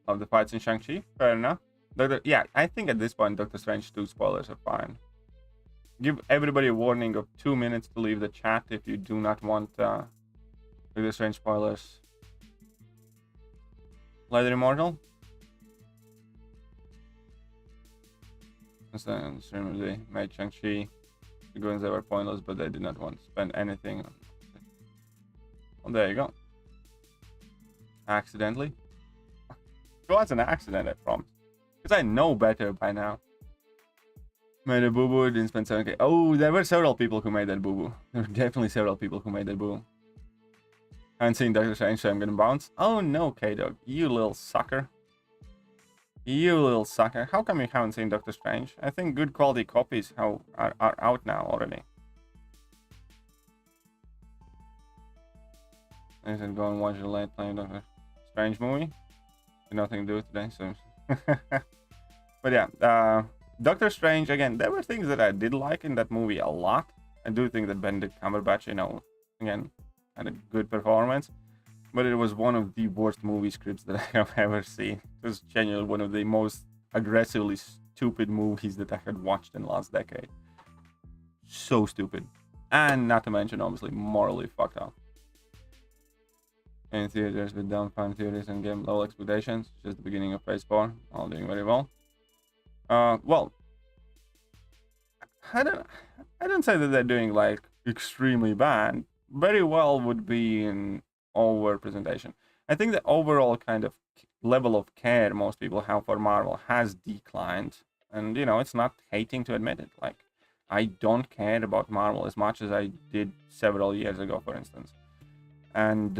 Speaker 3: Love the fights in Shang-Chi. Fair enough. Yeah, I think at this point, Doctor Strange 2 spoilers are fine. Give everybody a warning of 2 minutes to leave the chat if you do not want Doctor Strange spoilers. Leather Immortal? They made Shang-Chi. The guns they were pointless, but they did not want to spend anything. Well, there you go. Accidentally. It was an accident, I promise. Because I know better by now. Made a boo-boo, didn't spend 7k. Oh, there were several people who made that boo-boo. There were definitely several people who made that boo. Haven't seen Doctor Strange, so I'm gonna bounce. Oh no, K-Dog. You little sucker. You little sucker. How come you haven't seen Doctor Strange? I think good quality copies are out now already. I said go and watch the late playing Doctor Strange movie. Nothing to do today, so. But yeah, Doctor Strange, again, there were things that I did like in that movie a lot. I do think that Benedict Cumberbatch, you know, again, had a good performance. But it was one of the worst movie scripts that I have ever seen. It was genuinely one of the most aggressively stupid movies that I had watched in the last decade. So stupid. And not to mention, obviously, morally fucked up. In theaters with dumb fan theories and game level expectations. Just the beginning of phase 4. All doing very well. Well, I don't say that they're doing like extremely bad. Very well would be in over presentation. I think the overall kind of level of care most people have for Marvel has declined, and you know, it's not hating to admit it. Like, I don't care about Marvel as much as I did several years ago, for instance. And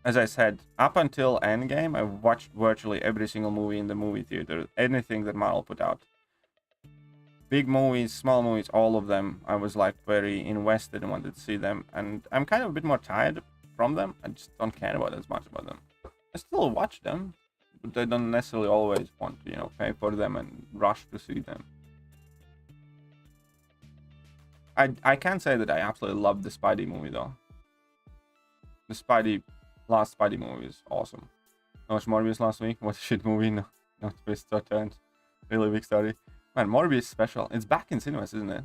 Speaker 3: as I said, up until Endgame, I watched virtually every single movie in the movie theater, anything that Marvel put out. Big movies, small movies, all of them, I was like very invested and wanted to see them. And I'm kind of a bit more tired from them. I just don't care about as much about them. I still watch them, but I don't necessarily always want to, you know, pay for them and rush to see them. I can't say that I absolutely love the Spidey movie though. The last Spidey movie is awesome. I watched Morbius last week. What a shit movie. No twist or turns. Really big story. Man, Morbius is special. It's back in cinemas, isn't it?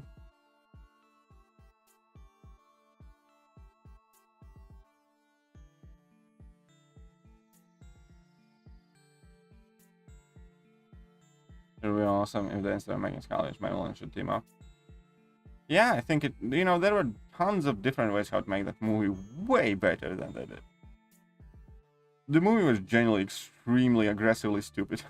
Speaker 3: It would be awesome if they instead of making Scarlet Witch, Madeline should team up. Yeah, I think it, you know, there were tons of different ways how to make that movie way better than they did. The movie was genuinely extremely aggressively stupid.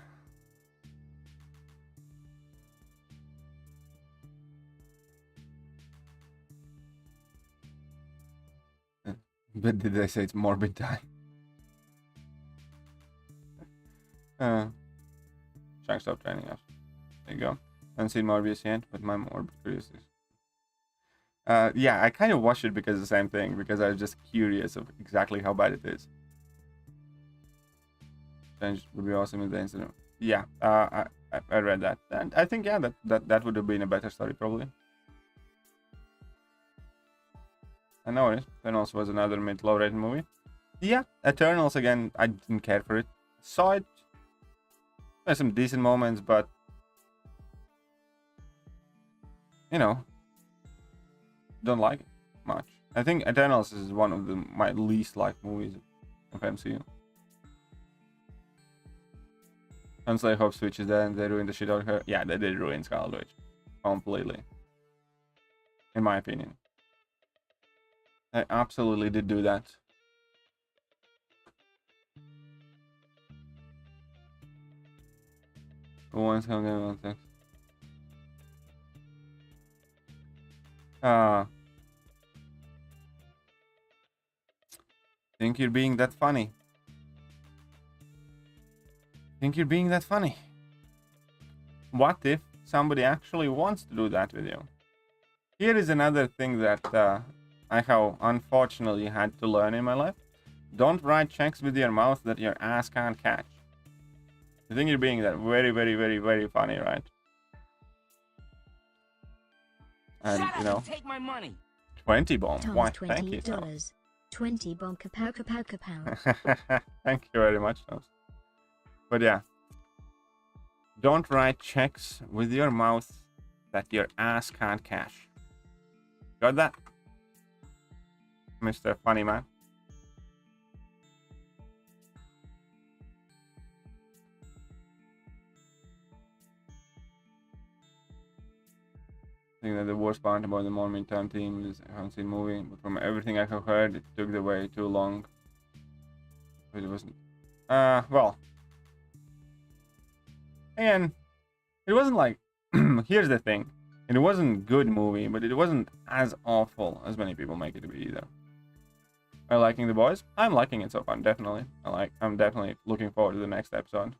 Speaker 3: But did they say it's morbid time? Shank stop training us. There you go. I haven't seen Morbius yet, but my morbid curiosity. Yeah, I kind of watched it because of the same thing, because I was just curious of exactly how bad it is. Change would be awesome if the incident. Yeah, I read that, and I think yeah, that would have been a better story probably. I know it. Eternals was another mid-low rated movie. Yeah, Eternals again. I didn't care for it. Saw it. There's some decent moments, but you know, don't like it much. I think Eternals is one of my least liked movies of MCU. Honestly, I hope Switch is there and they ruined the shit out of her. Yeah, they did ruin Scarlet Witch completely, in my opinion. I absolutely did do that. Once on things. Think you're being that funny? Think you're being that funny? What if somebody actually wants to do that with you? Here is another thing that I have unfortunately had to learn in my life. Don't write checks with your mouth that your ass can't catch. I think you're being that very, very, very, very funny, right? And you know,
Speaker 5: take my money.
Speaker 3: 20 bomb. Why?
Speaker 4: $20.
Speaker 3: Thank you.
Speaker 4: 20 bomb kapow kapow kapow.
Speaker 3: Thank you very much, Nose. But yeah, don't write checks with your mouth that your ass can't cash. Got that? Mr. Funny Man. think that the worst part about the more midterm team is I haven't seen the movie, but from everything I have heard, it took the way too long. But it wasn't. Well. And it wasn't like. Here's the thing. It wasn't a good movie, but it wasn't as awful as many people make it to be either. Are you liking The Boys? I'm liking it so far, definitely. I'm definitely looking forward to the next episode.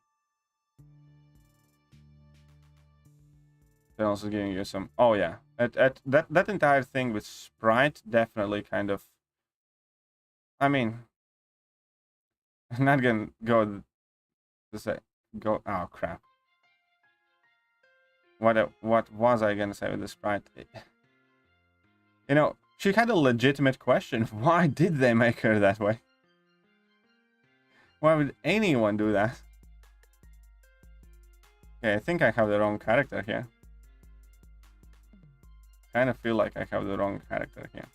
Speaker 3: Then also giving you some. Oh yeah, that entire thing with Sprite definitely kind of. I mean, I'm not gonna go to say go. Oh crap. What was I gonna say with the Sprite? You know, she had a legitimate question. Why did they make her that way? Why would anyone do that? Okay, I think I have the wrong character here. Kind of feel like I have the wrong character here.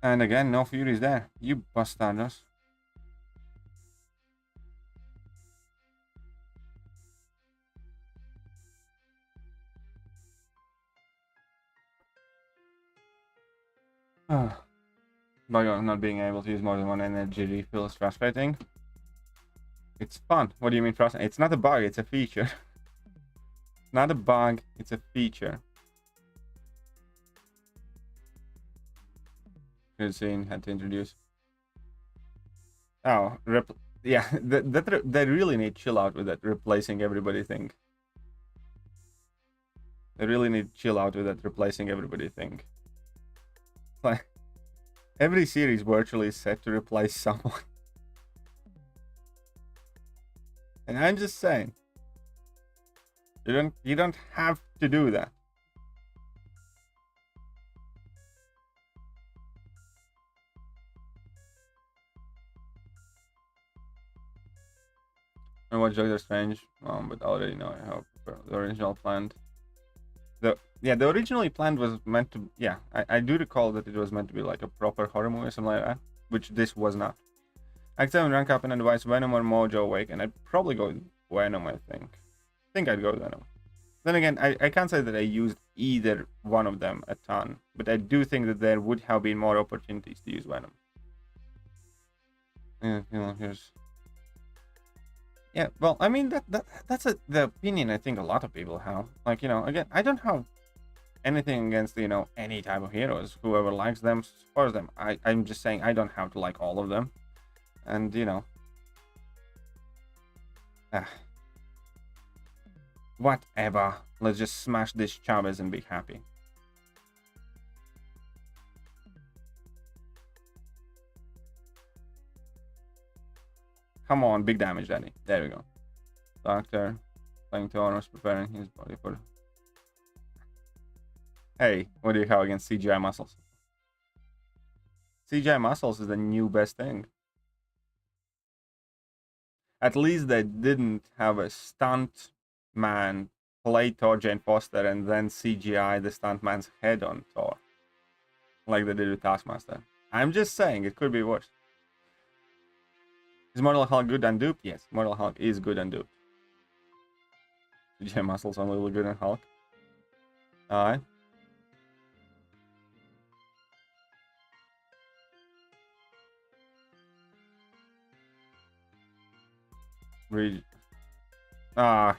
Speaker 3: And again, no Fury's there. You bastardos. Bug of not being able to use more than one energy refill is frustrating. It's fun. What do you mean frustrating? It's not a bug, it's a feature. Not a bug, it's a feature. Good scene, had to introduce. Oh, yeah, they really need to chill out with that replacing everybody thing. They really need to chill out with that replacing everybody thing. Like, every series virtually is set to replace someone. And I'm just saying, you don't have to do that. I watched Doctor Strange, but I already know how the original planned. The originally planned was meant to. Yeah, I do recall that it was meant to be like a proper horror movie or something like that, which this was not. Act 7 rank up and advise Venom or Mojo Awake, and I'd probably go with Venom. I think I'd go with Venom. Then again, I can't say that I used either one of them a ton, but I do think that there would have been more opportunities to use Venom. Yeah, you know, here's. Yeah, well, I mean, that's the opinion I think a lot of people have. Like, you know, again, I don't have anything against, you know, any type of heroes. Whoever likes them, supports them. I'm just saying I don't have to like all of them. And, you know. Whatever. Let's just smash this Chavez and be happy. Come on, big damage, Danny. There we go. Doctor, playing Tauros, preparing his body for... Hey, what do you have against CGI muscles? CGI muscles is the new best thing. At least they didn't have a stunt man play Thor Jane Foster and then CGI the stunt man's head on Thor. Like they did with Taskmaster. I'm just saying, it could be worse. Is Mortal Hulk good and duped? Yes, Mortal Hulk is good and duped. CGI muscles only look good in Hulk. Alright.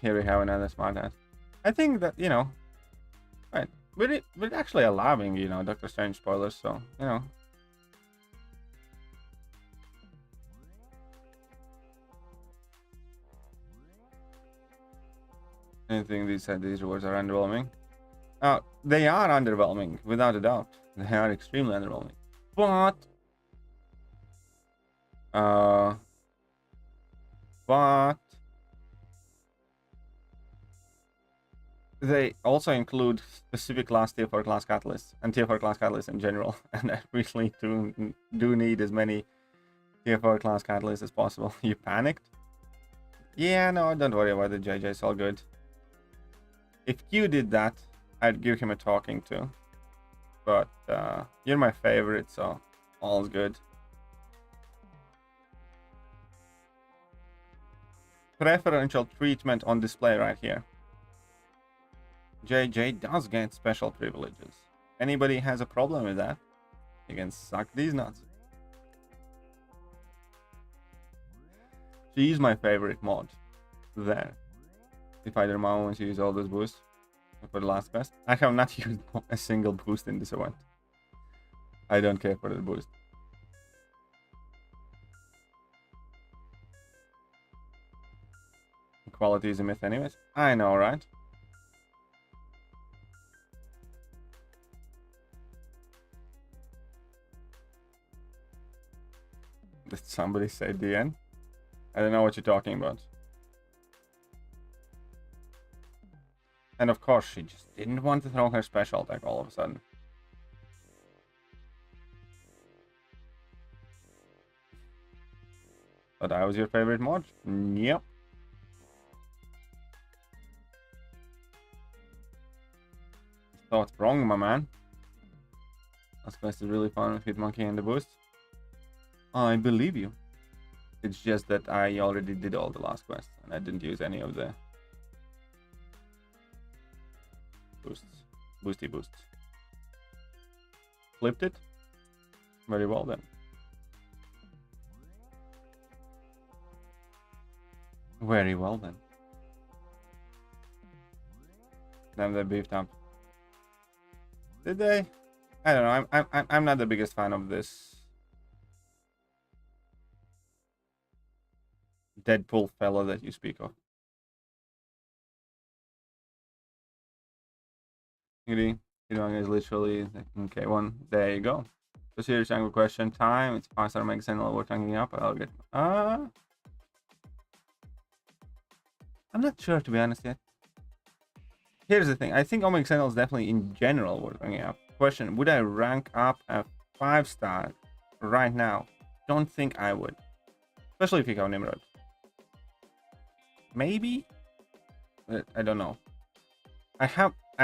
Speaker 3: Here we have another smartass. I think that, you know, right, we're actually allowing, you know, Doctor Strange spoilers, so, you know. I think these rewards are underwhelming. They are underwhelming, without a doubt. They are extremely underwhelming. But they also include specific last tier 4 class catalysts and tier 4 class catalysts in general, and I really do need as many tier 4 class catalysts as possible. You panicked? Yeah, no, don't worry about it, JJ, it's all good. If Q did that, I'd give him a talking to. But you're my favorite, so all's good. Preferential treatment on display right here. JJ does get special privileges. Anybody has a problem with that, you can suck these nuts. She's my favorite mod there. If either Mao wants to use all those boosts for the last quest. I have not used a single boost in this event. I don't care for the boost. Equality is a myth anyways. I know, right? Did somebody say the end? I don't know what you're talking about. And of course, she just didn't want to throw her special attack all of a sudden. But that was your favorite mod? Yep. Thought wrong, my man. Last quest is really fun with Hitmonkey and the boost. I believe you. It's just that I already did all the last quests and I didn't use any of the boosts. Boosty boosts. Flipped it? Very well then. Very well then. Damn, they beefed up. Did they? I don't know. I'm not the biggest fan of this Deadpool fellow that you speak of. Is literally okay. One. There you go. So serious angle question time. It's 5-star Mega Sentinel we're tanking up. I'll get. I'm not sure, to be honest yet. Here's the thing. I think Omega Sentinel is definitely in general worth tanking up. Question: would I rank up a 5-star right now? Don't think I would, especially if you have Nimrod. Maybe, but I don't know. I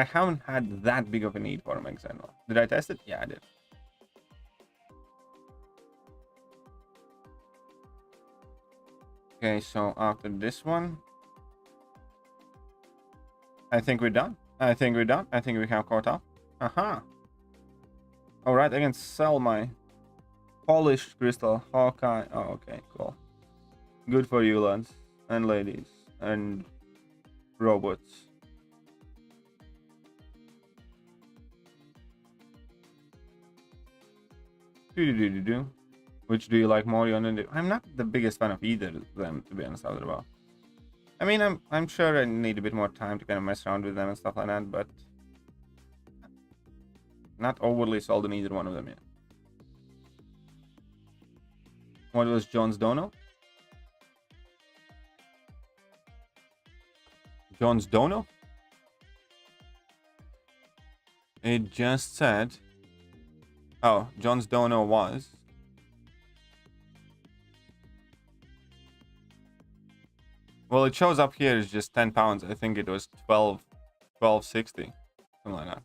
Speaker 3: haven't had that big of a need for Omega Sentinel. Did I test it? Yeah, I did. Okay, so after this one, I think we're done. I think we have caught up. Aha. All right, I can sell my polished crystal Hawkeye. Oh, okay, cool. Good for you, lads and ladies and robots. Which do you like more? I'm not the biggest fan of either of them, to be honest. About. I mean, I'm sure I need a bit more time to kind of mess around with them and stuff like that, but not overly sold on either one of them yet. What was John's Dono? John's Dono? It just said. Oh, John's Dono was. Well, it shows up here is just 10 pounds. I think it was 12.60, something like that.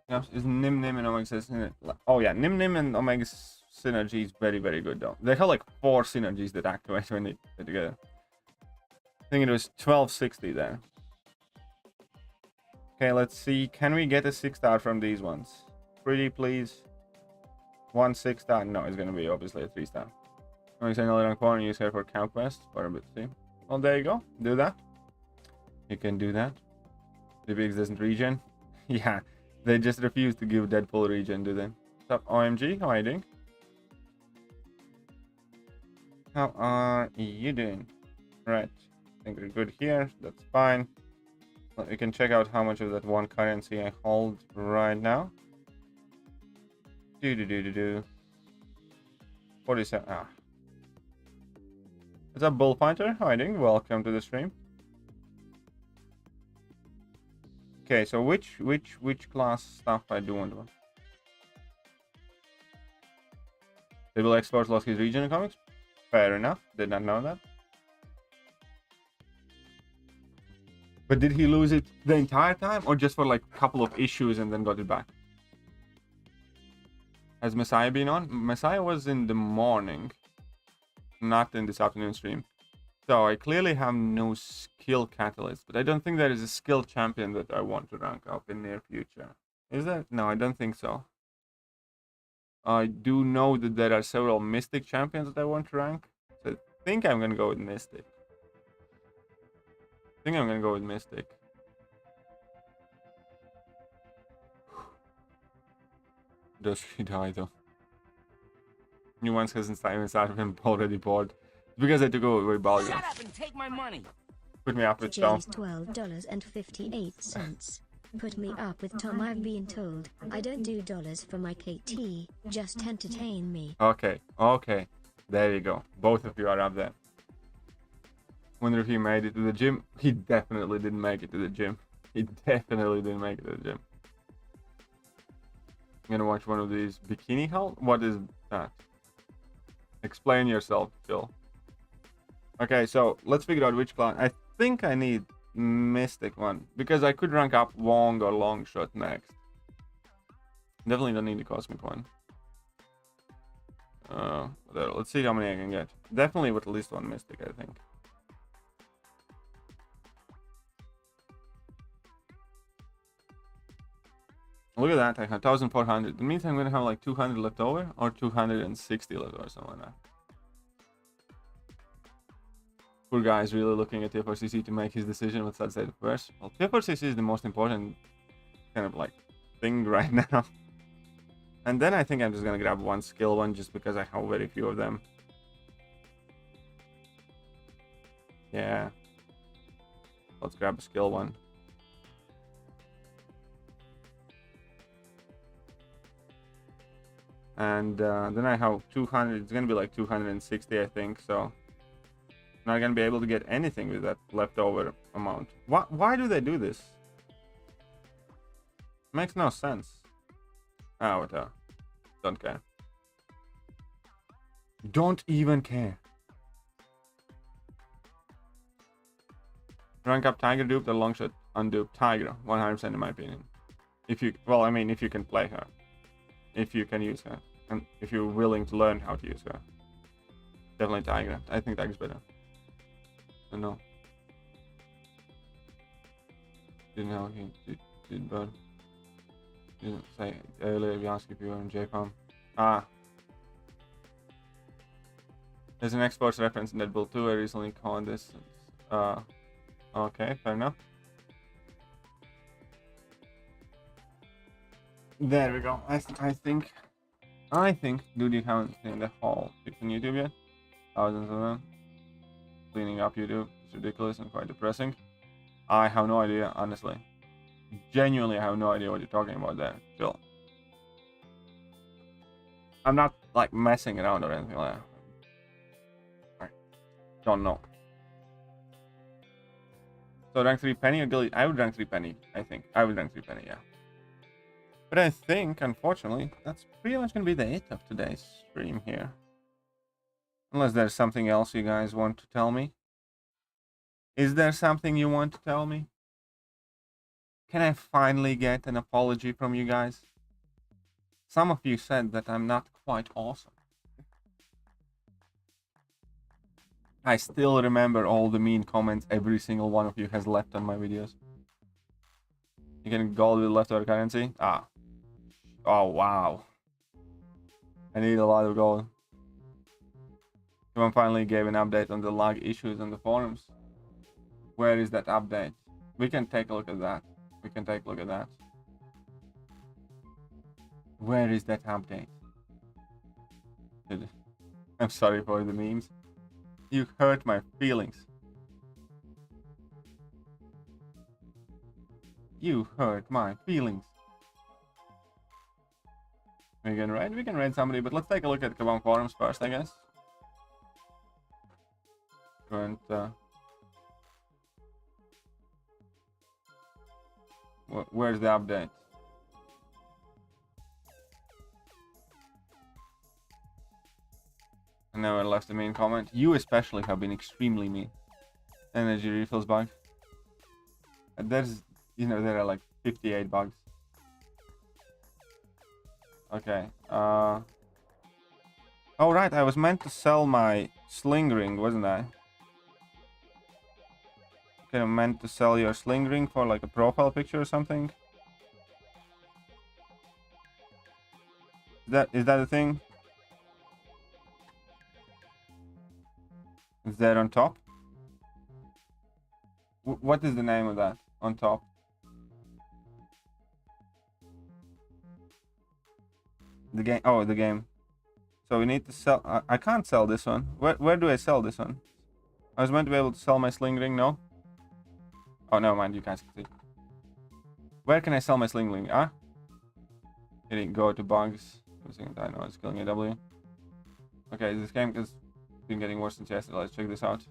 Speaker 3: Yes, is Nim Nim and Omega Synergy? Oh yeah, Nim Nim and Omega Synergy is very, very good though. They have like 4 synergies that activate when they get together. I think it was 12.60 there. Okay, let's see. Can we get a 6-star from these ones? Pretty please. 1 6-star. No, it's gonna be obviously a 3-star. I'm saying another corner use here for cow quest for a bit. See? Well, there you go. Do that. You can do that. The bigs doesn't regen. Yeah, they just refuse to give Deadpool regen, do they? What's up, OMG? How are you doing? How are you doing? Right. I think we're good here. That's fine. Well, you can check out how much of that one currency I hold right now. 47. Ah. What's up, Bullfighter? How are you doing? Welcome to the stream. Okay, so which class stuff I do want to? Table Export lost his region in comics? Fair enough. Did not know that. But did he lose it the entire time, or just for like a couple of issues and then got it back? Has Messiah been on? Messiah was in the morning, not in this afternoon stream. So I clearly have no skill catalyst, but I don't think there is a skill champion that I want to rank up in near future. Is there? No, I don't think so. I do know that there are several Mystic champions that I want to rank. So I think I'm gonna go with Mystic. Does he die though? New ones hasn't started him already bored. It's because I took away Balga.
Speaker 5: Shut up and take my money.
Speaker 3: Put me up with Tom.
Speaker 4: J's $12.58. Put me up with Tom. I've been told I don't do dollars for my KT. Just entertain me.
Speaker 3: Okay, okay. There you go. Both of you are up there. Wonder if he made it to the gym. He definitely didn't make it to the gym. I'm gonna watch one of these bikini haul. What is that? Explain yourself, Jill. Okay, so let's figure out which clan. I think I need Mystic one because I could rank up Wong or Longshot next. Definitely don't need the Cosmic one. Let's see how many I can get. Definitely with at least one Mystic, I think. Look at that, I have 1,400. That means I'm gonna have like 200 left over or 260 left over, something like that. Poor guy is really looking at T4CC to make his decision with such state of affairs. Well, T4CC is the most important kind of like thing right now. And then I think I'm just gonna grab one skill one just because I have very few of them. Yeah. Let's grab a skill one. And then I have 200. It's gonna be like 260, I think. So not gonna be able to get anything with that leftover amount. Why do they do this? Makes no sense. Ah, whatever. Don't care. Don't even care. Rank up Tiger dupe, the Longshot undupe Tiger, 100% in my opinion. If you, well, I mean, if you can play her. If you can use her, and if you're willing to learn how to use her. Definitely Tiger. I think Tiger's better. I don't know. Didn't know he did, but didn't say earlier. If you ask if you were in JPOM. Ah. There's an exports reference in Deadpool 2. I recently called this. Okay, fair enough. There we go. I think, dude, you haven't seen the whole pics on YouTube yet. Thousands of them. Cleaning up YouTube. It's ridiculous and quite depressing. I have no idea, honestly. Genuinely, I have no idea what you're talking about there. Still. I'm not, like, messing around or anything like that. I don't know. So, rank 3 Penny or delete? I would rank 3 Penny, I think. I would rank 3 Penny, yeah. But I think, unfortunately, that's pretty much going to be the it of today's stream here. Unless there's something else you guys want to tell me. Is there something you want to tell me? Can I finally get an apology from you guys? Some of you said that I'm not quite awesome. I still remember all the mean comments every single one of you has left on my videos. You can gold with leftover currency? Ah. Oh, wow. I need a lot of gold. Someone finally gave an update on the lag issues on the forums. Where is that update? We can take a look at that. Where is that update? I'm sorry for the memes. You hurt my feelings. You hurt my feelings. We can raid somebody, but let's take a look at Kabam forums first, I guess. Current, where's the update? I never left a mean comment. You especially have been extremely mean. Energy refills bug. There's, you know, there are like 58 bugs. Okay. Oh right, I was meant to sell my sling ring, wasn't I? Okay, I'm meant to sell your sling ring for like a profile picture or something. Is that a thing? Is that on top? What is the name of that on top? The game. Oh, the game. So we need to sell. I can't sell this one. Where do I sell this one? I was meant to be able to sell my sling ring. No. Oh no, mind you guys can see. Where can I sell my sling ring? Ah. Hitting go to bugs. I know it's killing a W. Okay, this game has been getting worse since yesterday. Let's check this out.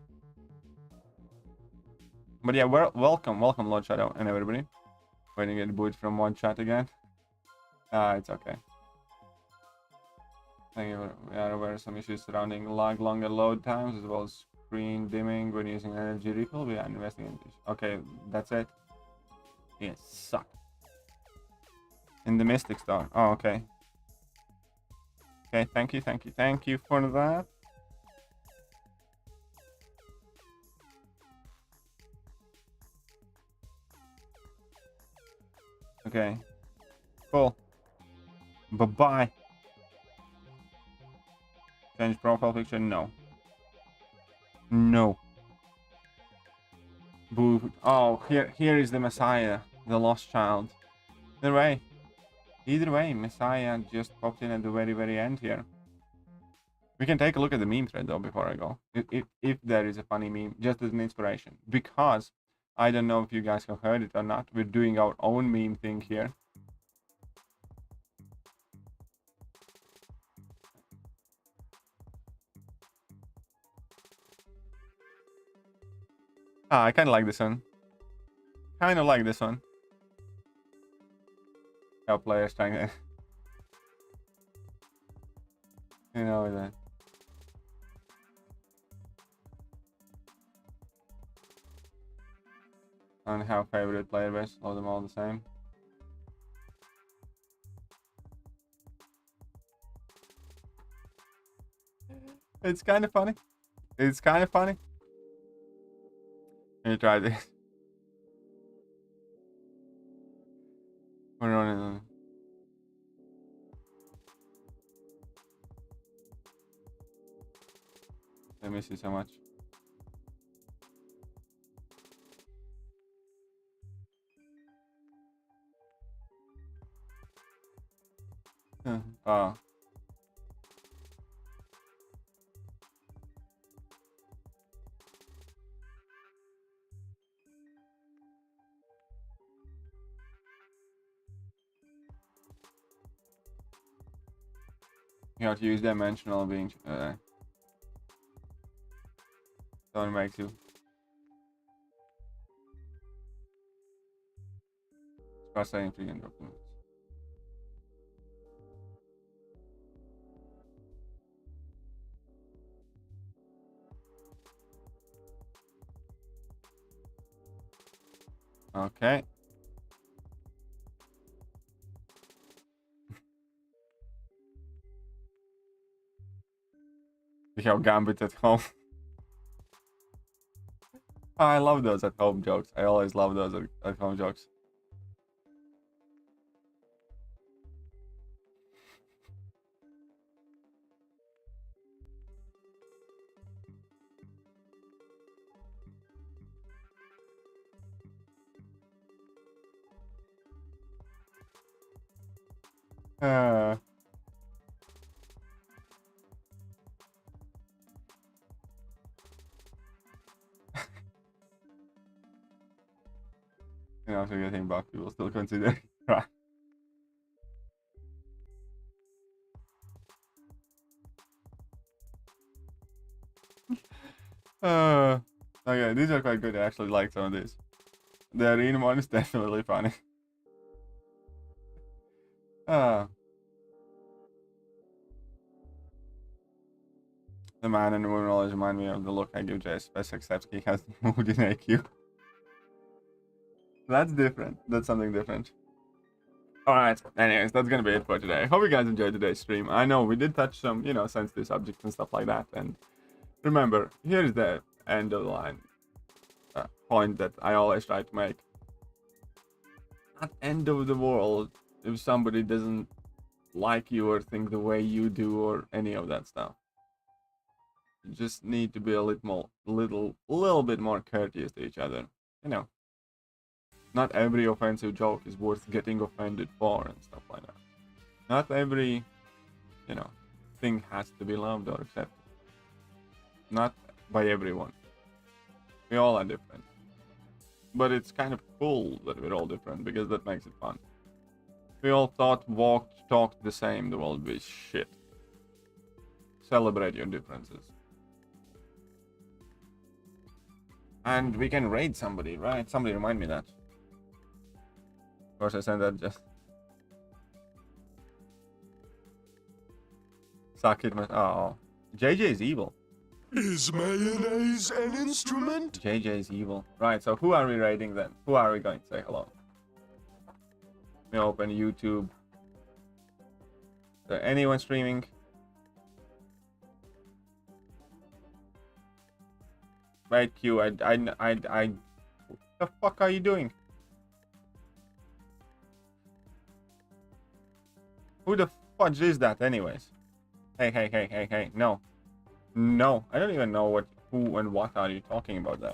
Speaker 3: But yeah, welcome, Lord Shadow and everybody. Waiting to get booted from one chat again. It's okay. Thank you. We are aware of some issues surrounding longer load times as well as screen dimming when using energy refill. We are investigating this. Okay, that's it. Yeah, suck. In the Mystic Star. Oh, okay. Okay, thank you for that. Okay. Cool. Bye-bye. Change profile picture? No. No. Boo. Oh, here is the Messiah. The lost child. Either way, Messiah just popped in at the very end here. We can take a look at the meme thread though before I go. If there is a funny meme, just as an inspiration. Because I don't know if you guys have heard it or not. We're doing our own meme thing here. I kind of like this one. How players trying to, you know that. I don't have favorite player base. Love them all the same. It's kind of funny. Let me try this. We're running. I miss you so much. Oh. You have to use dimensional being. Don't make you. Start saying 3 documents. Okay. We have Gambit at home. I love those at home jokes. I always love those at home jokes. You know, after getting back, we will still consider. Okay, these are quite good. I actually like some of these. The arena one is definitely funny. The man in the moon always remind me of the look I give Jess, best except he has mood in AQ. That's different. That's something different. Alright, anyways, that's gonna be it for today. Hope you guys enjoyed today's stream. I know we did touch some, you know, sensitive subjects and stuff like that. And remember, here's the end of the line point that I always try to make. Not end of the world if somebody doesn't like you or think the way you do or any of that stuff. You just need to be a little bit more courteous to each other. You know, not every offensive joke is worth getting offended for and stuff like that. Not every, you know, thing has to be loved or accepted. Not by everyone. We all are different. But it's kind of cool that we're all different because that makes it fun. If we all thought, walked, talked the same, the world would be shit. Celebrate your differences. And we can raid somebody, right? Somebody remind me that. Of course I sent that just... Suck it, man. Oh. JJ is evil.
Speaker 6: Is mayonnaise an instrument?
Speaker 3: JJ is evil. Right, so who are we raiding then? Who are we going to say hello? Let me open YouTube. Is there anyone streaming? Wait, Q, what the fuck are you doing? Who the fudge is that anyways? Hey, no. No, I don't even know who and what are you talking about there.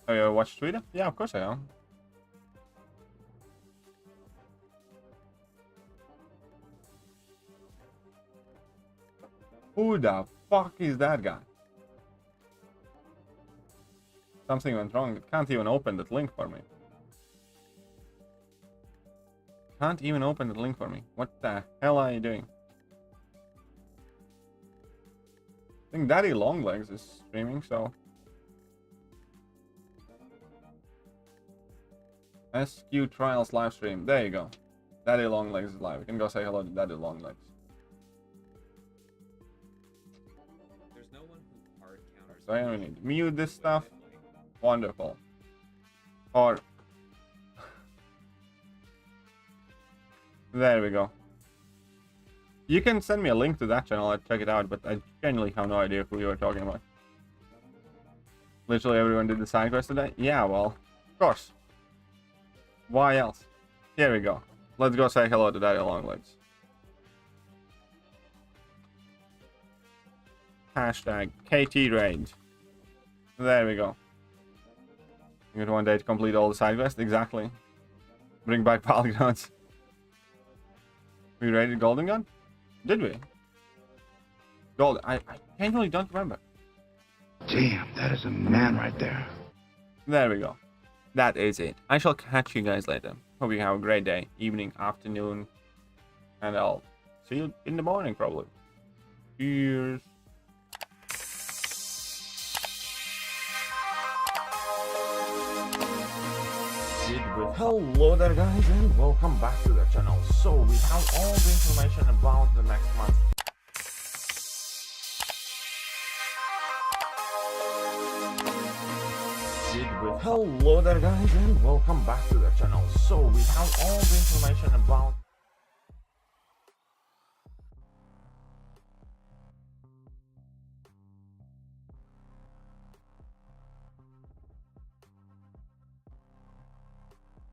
Speaker 3: Oh, you watch Twitter? Yeah, of course I am. Who the fuck is that guy? Something went wrong. It can't even open that link for me. Can't even open the link for me. What the hell are you doing? I think Daddy Longlegs is streaming, so... SQ Trials live stream. There you go. Daddy Longlegs is live. You can go say hello to Daddy Longlegs.
Speaker 7: There's no one who hard counters.
Speaker 3: So I need to mute this stuff. Wonderful. Or... There we go. You can send me a link to that channel, I'll check it out, but I genuinely have no idea who you are talking about. Literally everyone did the side quest today? Yeah, well, of course. Why else? Here we go. Let's go say hello to Daddy Longlegs. Hashtag KT Raid. There we go. You get one day to complete all the side quests? Exactly. Bring back polygons. We raided Golden Gun? Did we? Gold. I genuinely don't remember.
Speaker 1: Damn, that is a man right there.
Speaker 3: There we go. That is it. I shall catch you guys later. Hope you have a great day, evening, afternoon, and I'll see you in the morning probably. Cheers. Hello there guys and welcome back to the channel. So we have all the information about the next month. Hello there guys and welcome back to the channel. So we have all the information about